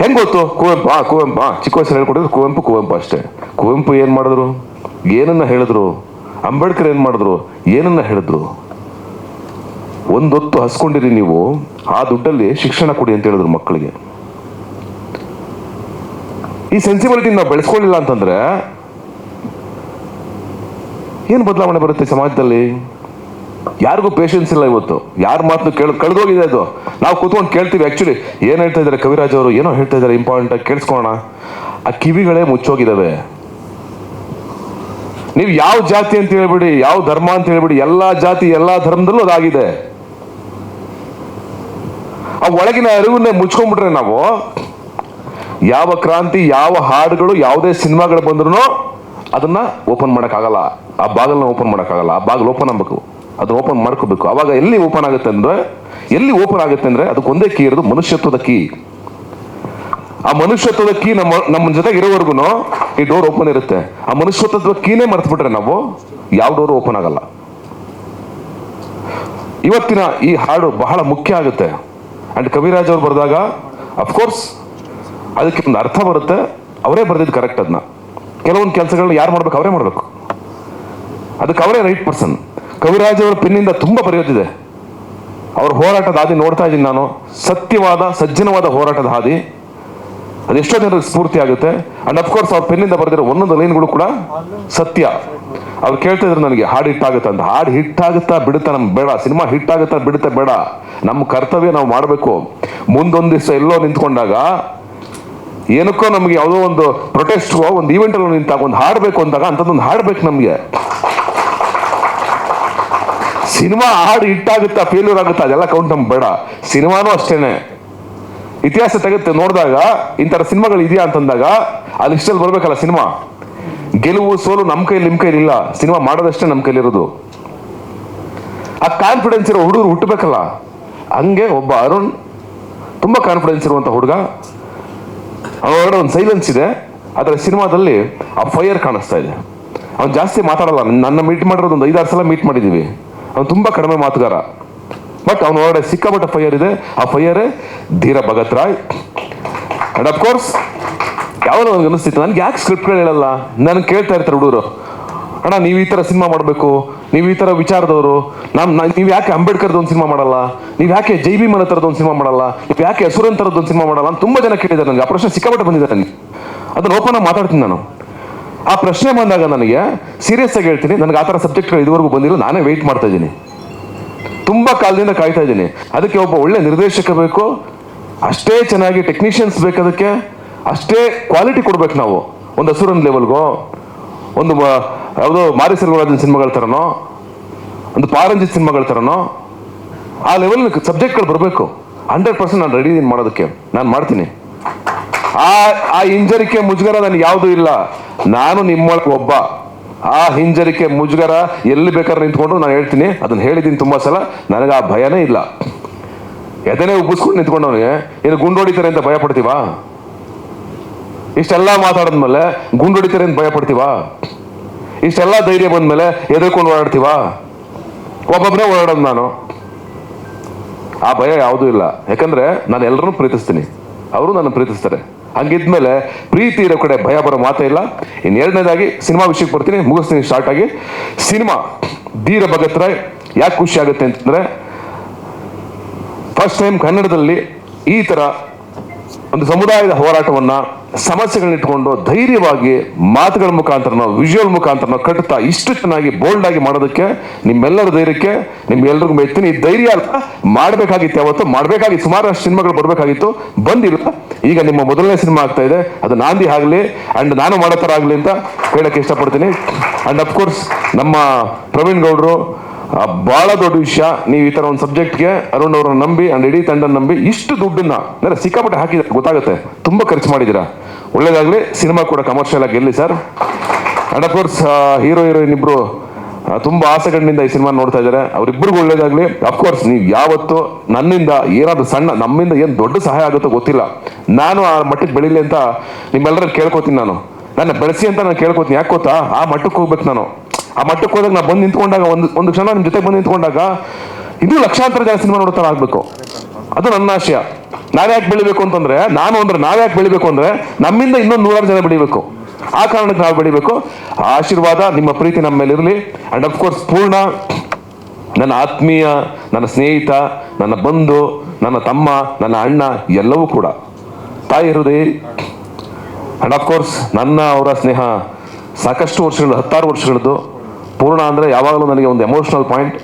ಹೆಂಗ್ ಗೊತ್ತು? ಕುವೆಂಪು ಕುವೆಂಪು ಚಿಕ್ಕ ವಯಸ್ಸಲ್ಲಿ ಹೇಳ್ಕೊಟ್ಟಿದ್ರು ಕುವೆಂಪು ಅಷ್ಟೇ. ಕುವೆಂಪು ಏನ್ ಮಾಡಿದ್ರು? ಏನನ್ನ ಹೇಳಿದ್ರು? ಅಂಬೇಡ್ಕರ್ ಏನ್ ಮಾಡಿದ್ರು? ಏನನ್ನ ಹೇಳಿದ್ರು? ಒಂದೊತ್ತು ಹಸ್ಕೊಂಡಿರಿ ನೀವು, ಆ ದುಡ್ಡಲ್ಲಿ ಶಿಕ್ಷಣ ಕೊಡಿ ಅಂತ ಹೇಳಿದ್ರು ಮಕ್ಕಳಿಗೆ. ಈ ಸೆನ್ಸಿಬಿಲಿಟಿ ನಾವು ಬೆಳೆಸ್ಕೊಳ್ಳಿಲ್ಲ ಅಂತಂದ್ರೆ ಏನು ಬದಲಾವಣೆ ಬರುತ್ತೆ ಸಮಾಜದಲ್ಲಿ? ಯಾರಿಗೂ ಪೇಷನ್ಸ್ ಇಲ್ಲ ಇವತ್ತು. ಯಾರ ಮಾತನ್ನು ಕಳೆದೋಗಿದೆ ಅದು. ನಾವು ಕೂತ್ಕೊಂಡು ಕೇಳ್ತೀವಿ. ಆಕ್ಚುಲಿ ಏನು ಹೇಳ್ತಾ ಇದ್ದಾರೆ ಕವಿರಾಜ್ ಅವರು, ಏನೋ ಹೇಳ್ತಾ ಇದ್ದಾರೆ ಇಂಪಾರ್ಟೆಂಟ್ ಆಗಿ ಕೇಳಿಸ್ಕೊಳ್ಳೋಣ. ಆ ಕಿವಿಗಳೇ ಮುಚ್ಚೋಗಿದ್ದಾವೆ. ನೀವು ಯಾವ ಜಾತಿ ಅಂತ ಹೇಳ್ಬಿಡಿ, ಯಾವ ಧರ್ಮ ಅಂತ ಹೇಳ್ಬಿಡಿ, ಎಲ್ಲಾ ಜಾತಿ ಎಲ್ಲಾ ಧರ್ಮದಲ್ಲೂ ಅದಾಗಿದೆ. ಆ ಒಳಗಿನ ಅರಿವನ್ನೇ ಮುಚ್ಕೊಂಡ್ಬಿಟ್ರೆ ನಾವು ಯಾವ ಕ್ರಾಂತಿ, ಯಾವ ಹಾಡುಗಳು, ಯಾವುದೇ ಸಿನಿಮಾಗಳು ಬಂದ್ರು ಅದನ್ನ ಓಪನ್ ಮಾಡೋಕ್ಕಾಗಲ್ಲ. ಆ ಬಾಗಲ್ನ ಓಪನ್ ಮಾಡೋಕ್ಕಾಗಲ್ಲ. ಆ ಬಾಗಿಲು ಓಪನ್ ಆಗಬೇಕು, ಅದನ್ನ ಓಪನ್ ಮಾಡ್ಕೋಬೇಕು. ಅವಾಗ ಎಲ್ಲಿ ಓಪನ್ ಆಗುತ್ತೆ ಅಂದ್ರೆ ಅದಕ್ಕೊಂದೇ ಕೀ ಇರೋದು, ಮನುಷ್ಯತ್ವದ ಕೀ. ಆ ಮನುಷ್ಯತ್ವದ ಕೀ ನಮ್ಮ ಜೊತೆಗೆ ಇರೋವರೆಗೂ ಈ ಡೋರ್ ಓಪನ್ ಇರುತ್ತೆ. ಆ ಮನುಷ್ಯತ್ವದ ಕೀನೇ ಮರ್ತು ಬಿಟ್ರೆ ನಾವು ಯಾವ ಡೋರ್ ಓಪನ್ ಆಗಲ್ಲ. ಇವತ್ತಿನ ಈ ಹಾಡು ಬಹಳ ಮುಖ್ಯ ಆಗುತ್ತೆ. ಅಂಡ್ ಕವಿರಾಜ್ ಅವ್ರು ಬರೆದಾಗ ಅಫ್ಕೋರ್ಸ್ ಅದಕ್ಕೆ ಒಂದು ಅರ್ಥ ಬರುತ್ತೆ. ಅವರೇ ಬರೆದಿದ್ದು ಕರೆಕ್ಟ್. ಅದನ್ನ ಕೆಲವೊಂದು ಕೆಲಸಗಳನ್ನ ಯಾರು ಮಾಡ್ಬೇಕು? ಅವರೇ ಮಾಡಬೇಕು. ಅದಕ್ಕೆ ಅವರೇ ರೈಟ್ ಪರ್ಸನ್. ಕವಿರಾಜ್ ಅವರ ಪೆನ್ನಿಂದ ತುಂಬಾ ಬರೆಯೋದಿದೆ. ಅವ್ರ ಹೋರಾಟದ ಹಾದಿ ನೋಡ್ತಾ ಇದ್ದೀನಿ ನಾನು. ಸತ್ಯವಾದ, ಸಜ್ಜನವಾದ ಹೋರಾಟದ ಹಾದಿ. ಅದೆಷ್ಟೋ ಜನರಿಗೆ ಸ್ಫೂರ್ತಿ ಆಗುತ್ತೆ. ಅಂಡ್ ಅಫ್ಕೋರ್ಸ್ ಅವ್ರ ಪೆನ್ನಿಂದ ಬರೆದಿರೋ ಒಂದೊಂದು ಲೈನ್ಗಳು ಕೂಡ ಸತ್ಯ. ಅವ್ರು ಕೇಳ್ತಾ ಇದ್ರು ನನಗೆ, ಹಾಡು ಹಿಟ್ಟಾಗುತ್ತಾ ಅಂತ. ಹಾಡು ಹಿಟ್ಟಾಗುತ್ತಾ ಬಿಡುತ್ತಾ ನಮ್ಗೆ ಬೇಡ. ಸಿನಿಮಾ ಹಿಟ್ಟಾಗುತ್ತಾ ಬಿಡುತ್ತಾ ಬೇಡ. ನಮ್ಮ ಕರ್ತವ್ಯ ನಾವು ಮಾಡಬೇಕು. ಮುಂದೊಂದು ದಿವಸ ಎಲ್ಲೋ ನಿಂತ್ಕೊಂಡಾಗ, ಏನಕ್ಕೋ ನಮ್ಗೆ ಯಾವುದೋ ಒಂದು ಪ್ರೊಟೆಸ್ಟ್, ಒಂದು ಈವೆಂಟ್ ಅಲ್ಲಿ ನಿಂತಾಗ ಒಂದು ಹಾಡಬೇಕು ಅಂದಾಗ ಅಂಥದ್ದೊಂದು ಹಾಡ್ಬೇಕು ನಮ್ಗೆ. ಸಿನಿಮಾ ಹಾಡು ಹಿಟ್ಟಾಗುತ್ತಾ ಫೇಲ್ಯೂರ್ ಆಗುತ್ತಾ ಅದೆಲ್ಲ ಕೌಂಟ್ ನಮ್ಗೆ ಬೇಡ. ಸಿನಿಮಾನೂ ಅಷ್ಟೇನೆ. ಇತಿಹಾಸ ತೆಗೆದು ನೋಡಿದಾಗ ಇಂಥರ ಸಿನಿಮಾಗಳು ಇದೆಯಾ ಅಂತಂದಾಗ ಅಲ್ಲಿ ಇಷ್ಟಲ್ಲಿ ಬರ್ಬೇಕಲ್ಲ ಸಿನಿಮಾ. ಗೆಲುವು ಸೋಲು ನಮ್ಮ ಕೈಲಿ ನಿಮ್ಮ ಕೈಲಿ ಇಲ್ಲ, ಸಿನಿಮಾ ಮಾಡೋದಷ್ಟೇ ನಮ್ಮ ಕೈಲಿರೋದು. ಆ ಕಾನ್ಫಿಡೆನ್ಸ್ ಇರೋ ಹುಡುಗರು ಹುಟ್ಟಬೇಕಲ್ಲ. ಹಂಗೆ ಒಬ್ಬ ಅರುಣ್ ತುಂಬ ಕಾನ್ಫಿಡೆನ್ಸ್ ಇರುವಂಥ ಹುಡುಗ. ಅವನೊಳಗಡೆ ಒಂದು ಸೈಲೆನ್ಸ್ ಇದೆ, ಆದರೆ ಸಿನಿಮಾದಲ್ಲಿ ಆ ಫೈರ್ ಕಾಣಿಸ್ತಾ ಇದೆ. ಅವ್ನು ಜಾಸ್ತಿ ಮಾತಾಡಲ್ಲ. ನನ್ನ ಮೀಟ್ ಮಾಡಿರೋದು ಒಂದು 5-6 ಸಲ ಮೀಟ್ ಮಾಡಿದ್ದೀವಿ. ಅವನು ತುಂಬ ಕಡಿಮೆ ಮಾತುಗಾರ, ಬಟ್ ಅವನ ಒಳಗಡೆ ಸಿಕ್ಕಾಪಟ್ಟೆ ಫೈರ್ ಇದೆ. ಆ ಫೈಯರೇ ಧೀರ ಭಗತ್ ರಾಯ್. ಅಂಡ್ ಅಫ್ಕೋರ್ಸ್ ಯಾವಾಗ ನನಗೆ ಅನಿಸ್ತಿತ್ತು, ನನಗೆ ಯಾಕೆ ಸ್ಕ್ರಿಪ್ಟ್ಗಳು ಹೇಳಲ್ಲ? ನನಗೆ ಕೇಳ್ತಾ ಇರ್ತಾರೆ ಹುಡುಗರು, ಅಣ್ಣ ನೀವು ಈ ಥರ ಸಿನಿಮಾ ಮಾಡಬೇಕು, ನೀವು ಈ ಥರ ವಿಚಾರದವರು, ನೀವು ಯಾಕೆ ಅಂಬೇಡ್ಕರ್ದು ಒಂದು ಸಿನಿಮಾ ಮಾಡಲ್ಲ, ನೀವು ಯಾಕೆ ಜೈ ಭೀಮನ ಥರದ್ದು ಒಂದು ಸಿನಿಮಾ ಮಾಡಲ್ಲ, ನೀವು ಯಾಕೆ ಅಸುರನ್ ಥರದ್ದು ಒಂದು ಸಿನಿಮಾ ಮಾಡಲ್ಲ ಅಂತ ತುಂಬ ಜನ ಕೇಳಿದ್ದಾರೆ ನನಗೆ. ಆ ಪ್ರಶ್ನೆ ಸಿಕ್ಕಾಪಟ್ಟೆ ಬಂದಿದೆ ನನಗೆ. ಅದನ್ನು ಓಪನ್ ಆಗಿ ಮಾತಾಡ್ತೀನಿ ನಾನು. ಆ ಪ್ರಶ್ನೆ ಬಂದಾಗ ನನಗೆ ಸೀರಿಯಸ್ ಆಗಿ ಹೇಳ್ತೀನಿ, ನನಗೆ ಆ ಥರ ಸಬ್ಜೆಕ್ಟ್ಗಳು ಇದುವರೆಗೂ ಬಂದಿಲ್ಲ. ನಾನೇ ವೆಯ್ಟ್ ಮಾಡ್ತಾ ಇದ್ದೀನಿ, ತುಂಬ ಕಾಲದಿಂದ ಕಾಯ್ತಾ ಇದ್ದೀನಿ. ಅದಕ್ಕೆ ಒಬ್ಬ ಒಳ್ಳೆ ನಿರ್ದೇಶಕ ಬೇಕು, ಅಷ್ಟೇ ಚೆನ್ನಾಗಿ ಟೆಕ್ನಿಷಿಯನ್ಸ್ ಬೇಕು, ಅದಕ್ಕೆ ಅಷ್ಟೇ ಕ್ವಾಲಿಟಿ ಕೊಡ್ಬೇಕು ನಾವು. ಒಂದು ಅಸುರನ್ ಲೆವೆಲ್ಗೋ, ಒಂದು ಯಾವುದೋ ಮಾರಿ ಸೆಲ್ವರಾಜನ್ ಸಿನಿಮಾಗಳ ಥರನೋ, ಒಂದು ಪಾರಂಜಿತ್ ಸಿನಿಮಾಗಳ ಥರನೋ ಆ ಲೆವೆಲ್ ಸಬ್ಜೆಕ್ಟ್ಗಳು ಬರಬೇಕು. 100% ನಾನು ರೆಡಿ ಇದ್ದೀನಿ ಮಾಡೋದಕ್ಕೆ, ನಾನು ಮಾಡ್ತೀನಿ. ಆ ಹಿಂಜರಿಕೆ ಮುಜುಗರ ನನಗೆ ಯಾವುದೂ ಇಲ್ಲ. ನಾನು ನಿಮ್ಮೊಳಗೆ ಒಬ್ಬ. ಆ ಹಿಂಜರಿಕೆ ಮುಜುಗರ ಎಲ್ಲಿ ಬೇಕಾದ್ರೆ ನಿಂತ್ಕೊಂಡ್ರು ನಾನು ಹೇಳ್ತೀನಿ, ಅದನ್ನು ಹೇಳಿದ್ದೀನಿ ತುಂಬ ಸಲ. ನನಗೆ ಆ ಭಯನೇ ಇಲ್ಲ. ಎದನೇ ಉಬ್ಬಿಸ್ಕೊಂಡು ನಿಂತ್ಕೊಂಡವನಿಗೆ ಏನು ಗುಂಡು ಹೊಡಿತಾರೆ ಅಂತ ಭಯ ಪಡ್ತೀವಾ? ಇಷ್ಟೆಲ್ಲ ಮಾತಾಡಿದ್ಮೇಲೆ ಗುಂಡು ಹೊಡಿತಾರೆ ಅಂತ ಭಯ ಪಡ್ತೀವಾ? ಇಷ್ಟೆಲ್ಲ ಧೈರ್ಯ ಬಂದ್ಮೇಲೆ ಎದುರ್ಕೊಂಡು ಓಡಾಡ್ತೀವಾ? ಒಬ್ಬೊಬ್ಬರೇ ಓಡಾಡೋದು ನಾನು. ಆ ಭಯ ಯಾವುದೂ ಇಲ್ಲ, ಯಾಕಂದ್ರೆ ನಾನು ಎಲ್ಲರನ್ನೂ ಪ್ರೀತಿಸ್ತೀನಿ, ಅವರು ನನ್ನ ಪ್ರೀತಿಸ್ತಾರೆ. ಹಂಗಿದ್ಮೇಲೆ ಪ್ರೀತಿ ಇರೋ ಕಡೆ ಭಯ ಬರೋ ಮಾತೇ ಇಲ್ಲ. ಇನ್ನು ಎರಡನೇದಾಗಿ ಸಿನಿಮಾ ವಿಷಯಕ್ಕೆ ಬರ್ತೀನಿ, ಮುಗಿಸ್ತೀನಿ ಸ್ಟಾರ್ಟ್ ಆಗಿ. ಸಿನಿಮಾ ಧೀರ ಭಗತ್ ರಾಯ್ ಯಾಕೆ ಖುಷಿ ಆಗುತ್ತೆ ಅಂತಂದ್ರೆ, ಫಸ್ಟ್ ಟೈಮ್ ಕನ್ನಡದಲ್ಲಿ ಈ ಥರ ಒಂದು ಸಮುದಾಯದ ಹೋರಾಟವನ್ನ, ಸಮಸ್ಯೆಗಳನ್ನ ಇಟ್ಕೊಂಡು ಧೈರ್ಯವಾಗಿ ಮಾತುಗಳ ಮುಖಾಂತರ, ವಿಜುವಲ್ ಮುಖಾಂತರ ಕಟ್ಟುತ್ತಾ ಇಷ್ಟು ಚೆನ್ನಾಗಿ ಬೋಲ್ಡ್ ಆಗಿ ಮಾಡೋದಕ್ಕೆ ನಿಮ್ಮೆಲ್ಲರ ಧೈರ್ಯಕ್ಕೆ ನಿಮ್ಗೆಲ್ರಿಗೂ ಮೆಚ್ತೀನಿ. ಈ ಧೈರ್ಯ ಅಲ್ಲ, ಮಾಡಬೇಕಾಗಿತ್ತು, ಯಾವತ್ತು ಮಾಡಬೇಕಾಗಿತ್ತು. ಸುಮಾರಷ್ಟು ಸಿನಿಮಾಗಳು ಬರಬೇಕಾಗಿತ್ತು, ಬಂದಿಲ್ಲ. ಈಗ ನಿಮ್ಮ ಮೊದಲನೇ ಸಿನಿಮಾ ಆಗ್ತಾ ಇದೆ, ಅದು ನಾಂದಿ ಆಗಲಿ ಅಂಡ್ ನಾನು ಮಾಡೋ ಥರ ಆಗಲಿ ಅಂತ ಹೇಳಕ್ಕೆ ಇಷ್ಟಪಡ್ತೀನಿ. ಅಂಡ್ ಅಫ್ಕೋರ್ಸ್ ನಮ್ಮ ಪ್ರವೀಣ್ ಗೌಡ್ರು ಬಹಳ ದೊಡ್ಡ ವಿಷಯ. ನೀವು ಈ ತರ ಒಂದು ಸಬ್ಜೆಕ್ಟ್ಗೆ ಅರುಣ್ ಅವ್ರನ್ನ ನಂಬಿ ಅಂಡ್ ಇಡೀ ತಂಡ ನಂಬಿ ಇಷ್ಟು ದುಡ್ಡನ್ನ ಸಿಕ್ಕಾಪಟ್ಟೆ ಹಾಕಿದ್ರೆ ಗೊತ್ತಾಗುತ್ತೆ, ತುಂಬಾ ಖರ್ಚು ಮಾಡಿದ್ದೀರಾ. ಒಳ್ಳೇದಾಗ್ಲಿ, ಸಿನಿಮಾ ಕೂಡ ಕಮರ್ಷಿಯಲ್ ಆಗಿ ಗೆಲ್ಲಿ sir. And of course hero heroine ಇಬ್ರು ತುಂಬಾ ಆಸೆಗಳಿಂದ ಈ ಸಿನಿಮಾ ನೋಡ್ತಾ ಇದ್ದಾರೆ, ಅವ್ರಿಬ್ರಿಗೂ ಒಳ್ಳೇದಾಗ್ಲಿ. ಅಫ್ಕೋರ್ಸ್ ನೀವು ಯಾವತ್ತು ನನ್ನಿಂದ ಏನಾದ್ರು ಸಣ್ಣ, ನಮ್ಮಿಂದ ಏನು ದೊಡ್ಡ ಸಹಾಯ ಆಗುತ್ತೋ ಗೊತ್ತಿಲ್ಲ, ನಾನು ಆ ಮಟ್ಟಕ್ಕೆ ಬೆಳೀಲಿ ಅಂತ ನಿಮ್ಮೆಲ್ಲರೂ ಕೇಳ್ಕೊತೀನಿ. ನನ್ನ ಬೆಳೆಸಿ ಅಂತ ನಾನು ಕೇಳ್ಕೊತೀನಿ. ಯಾಕೆ ಗೊತ್ತಾ, ಆ ಮಟ್ಟಕ್ಕೆ ಹೋಗ್ಬೇಕು ನಾನು. ಆ ಮಟ್ಟಕ್ಕೆ ಹೋದಾಗ ನಾನು ಬಂದು ನಿಂತ್ಕೊಂಡಾಗ, ಒಂದು ಕ್ಷಣ ನಿಮ್ಮ ಜೊತೆ ಬಂದು ನಿಂತ್ಕೊಂಡಾಗ ಇನ್ನೂ ಲಕ್ಷಾಂತರ ಜನ ಸಿನಿಮಾ ನೋಡ್ತಾ ಆಗ್ಬೇಕು. ಅದು ನನ್ನ ಆಶಯ. ನಾವ್ ಯಾಕೆ ಬೆಳಿಬೇಕು ಅಂತಂದ್ರೆ, ನಾವ್ ಯಾಕೆ ಬೆಳಿಬೇಕು ಅಂದ್ರೆ ನಮ್ಮಿಂದ ಇನ್ನೊಂದು 100 ಜನ ಬೆಳಿಬೇಕು. ಆ ಕಾರಣಕ್ಕೆ ನಾವು ಬೆಳಿಬೇಕು. ಆ ಆಶೀರ್ವಾದ, ನಿಮ್ಮ ಪ್ರೀತಿ ನಮ್ಮ ಮೇಲೆ ಇರಲಿ. ಅಂಡ್ ಅಫ್ಕೋರ್ಸ್ ಪೂರ್ಣ ನನ್ನ ಆತ್ಮೀಯ, ನನ್ನ ಸ್ನೇಹಿತ, ನನ್ನ ಬಂಧು, ನನ್ನ ತಮ್ಮ, ನನ್ನ ಅಣ್ಣ, ಎಲ್ಲವೂ ಕೂಡ ತಾಯಿ ಹೃದಯ. ಅಂಡ್ ಅಫ್ಕೋರ್ಸ್ ನನ್ನ ಅವರ ಸ್ನೇಹ ಸಾಕಷ್ಟು ವರ್ಷಗಳು, 10 ವರ್ಷಗಳದ್ದು. ಪೂರ್ಣ ಅಂದರೆ ಯಾವಾಗಲೂ ನನಗೆ ಒಂದು ಎಮೋಷನಲ್ ಪಾಯಿಂಟ್.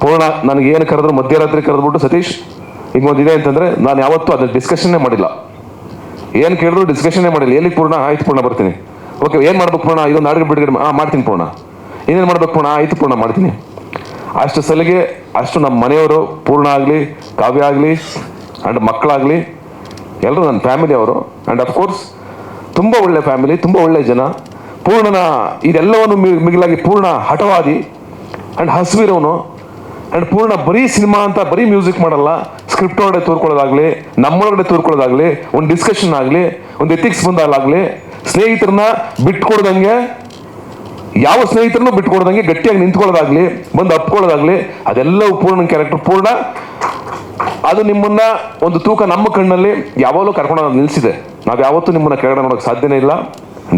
ಪೂರ್ಣ ನನಗೆ ಏನು ಕರೆದ್ರು, ಮಧ್ಯರಾತ್ರಿ ಕರೆದ್ಬಿಟ್ಟು ಸತೀಶ್ ಹಿಂಗೊಂದಿದೆ ಅಂತಂದರೆ ನಾನು ಯಾವತ್ತೂ ಅದನ್ನ ಡಿಸ್ಕಷನ್ನೇ ಮಾಡಿಲ್ಲ. ಏನು ಕೇಳಿದ್ರು ಡಿಸ್ಕಷನ್ನೇ ಮಾಡಿಲ್ಲ. ಎಲ್ಲಿ ಪೂರ್ಣ? ಆಯ್ತು ಪೂರ್ಣ ಬರ್ತೀನಿ. ಓಕೆ, ಏನು ಮಾಡ್ಬೇಕು ಪೂರ್ಣ? ಇದೊಂದು ಅಡುಗೆ ಬಿಡುಗಡೆ ಮಾಡ್ತೀನಿ ಪೂರ್ಣ. ಇನ್ನೇನು ಮಾಡ್ಬೇಕು ಪೂರ್ಣ? ಆಯ್ತು ಪೂರ್ಣ ಮಾಡ್ತೀನಿ. ಅಷ್ಟು ಸಲಿಗೆ, ಅಷ್ಟು ನಮ್ಮ ಮನೆಯವರು, ಪೂರ್ಣ ಆಗಲಿ, ಕಾವ್ಯ ಆಗಲಿ, ಆ್ಯಂಡ್ ಮಕ್ಕಳಾಗಲಿ, ಎಲ್ಲರೂ ನನ್ನ ಫ್ಯಾಮಿಲಿ ಅವರು. ಆ್ಯಂಡ್ ಅಫ್ಕೋರ್ಸ್ ತುಂಬ ಒಳ್ಳೆ ಫ್ಯಾಮಿಲಿ, ತುಂಬ ಒಳ್ಳೆ ಜನ. ಪೂರ್ಣನ ಇದೆಲ್ಲವನ್ನು ಮಿಗಿಲಾಗಿ ಪೂರ್ಣ ಹಠವಾದಿ ಆ್ಯಂಡ್ ಹಸಿವಿರೋನು. ಆ್ಯಂಡ್ ಪೂರ್ಣ ಬರೀ ಸಿನಿಮಾ ಅಂತ ಬರೀ ಮ್ಯೂಸಿಕ್ ಮಾಡಲ್ಲ, ಸ್ಕ್ರಿಪ್ಟ್ ಒಳಗಡೆ ತೋರ್ಕೊಳ್ಳೋದಾಗಲಿ, ನಮ್ಮೊಳಗಡೆ ತೋರ್ಕೊಳ್ಳೋದಾಗಲಿ, ಒಂದು ಡಿಸ್ಕಷನ್ ಆಗಲಿ, ಒಂದು ಎಥಿಕ್ಸ್ ಬಂದಾಗಲಿ, ಸ್ನೇಹಿತರನ್ನ ಬಿಟ್ಕೊಡ್ದಂಗೆ, ಯಾವ ಸ್ನೇಹಿತರನ್ನು ಬಿಟ್ಕೊಡ್ದಂಗೆ ಗಟ್ಟಿಯಾಗಿ ನಿಂತ್ಕೊಳ್ಳೋದಾಗ್ಲಿ, ಬಂದು ಅಪ್ಕೊಳ್ಳೋದಾಗ್ಲಿ, ಅದೆಲ್ಲವೂ ಪೂರ್ಣ ಕ್ಯಾರೆಕ್ಟರ್. ಪೂರ್ಣ ಅದು ನಿಮ್ಮನ್ನ ಒಂದು ತೂಕ ನಮ್ಮ ಕಣ್ಣಲ್ಲಿ ಯಾವಾಗಲೂ ಕರ್ಕೊಂಡು ನಿಲ್ಲಿಸಿದೆ. ನಾವು ಯಾವತ್ತೂ ನಿಮ್ಮನ್ನ ಕೆಳಗಡೆ ನೋಡೋಕೆ ಸಾಧ್ಯನೇ ಇಲ್ಲ.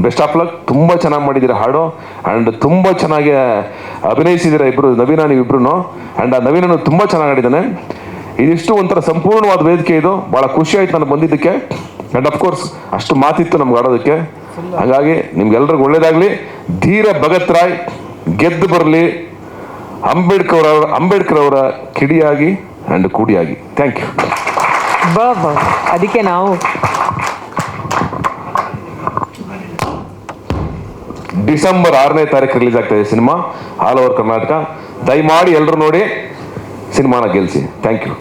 Best of luck. ತುಂಬ ಚೆನ್ನಾಗಿ ಮಾಡಿದ್ದೀರಾ ಹಾಡು, ಆ್ಯಂಡ್ ತುಂಬ ಚೆನ್ನಾಗಿ ಅಭಿನಯಿಸಿದ್ದೀರಾ ಇಬ್ಬರು, ನವೀನ ನೀವಿಬ್ರು. ಆ್ಯಂಡ್ ಆ ನವೀನನು ತುಂಬ ಚೆನ್ನಾಗಿ ಆಡಿದ್ದಾನೆ. ಇದಿಷ್ಟು ಒಂಥರ ಸಂಪೂರ್ಣವಾದ ವೇದಿಕೆ ಇದು. ಭಾಳ ಖುಷಿ ಆಯ್ತು ನನಗೆ ಬಂದಿದ್ದಕ್ಕೆ. ಆ್ಯಂಡ್ ಅಫ್ಕೋರ್ಸ್ ಅಷ್ಟು ಮಾತಿತ್ತು ನಮ್ಗೆ ಆಡೋದಕ್ಕೆ. ಹಾಗಾಗಿ ನಿಮ್ಗೆಲ್ರಿಗೂ ಒಳ್ಳೇದಾಗಲಿ. ಧೀರ ಭಗತ್ ರಾಯ್ ಗೆದ್ದು ಬರಲಿ. ಅಂಬೇಡ್ಕರ್ ಅವರ ಕಿಡಿಯಾಗಿ ಆ್ಯಂಡ್ ಕೂಡಿಯಾಗಿ. Thank you. ಅದಕ್ಕೆ ನಾವು ಡಿಸೆಂಬರ್ 6ನೇ ತಾರೀಕು ರಿಲೀಸ್ ಆಗ್ತಾ ಇದೆ ಸಿನಿಮಾ, ಆಲ್ ಓವರ್ ಕರ್ನಾಟಕ. ದಯಮಾಡಿ ಎಲ್ಲರೂ ನೋಡಿ ಸಿನಿಮಾನ ಗೆಲ್ಲಿಸಿ. Thank you.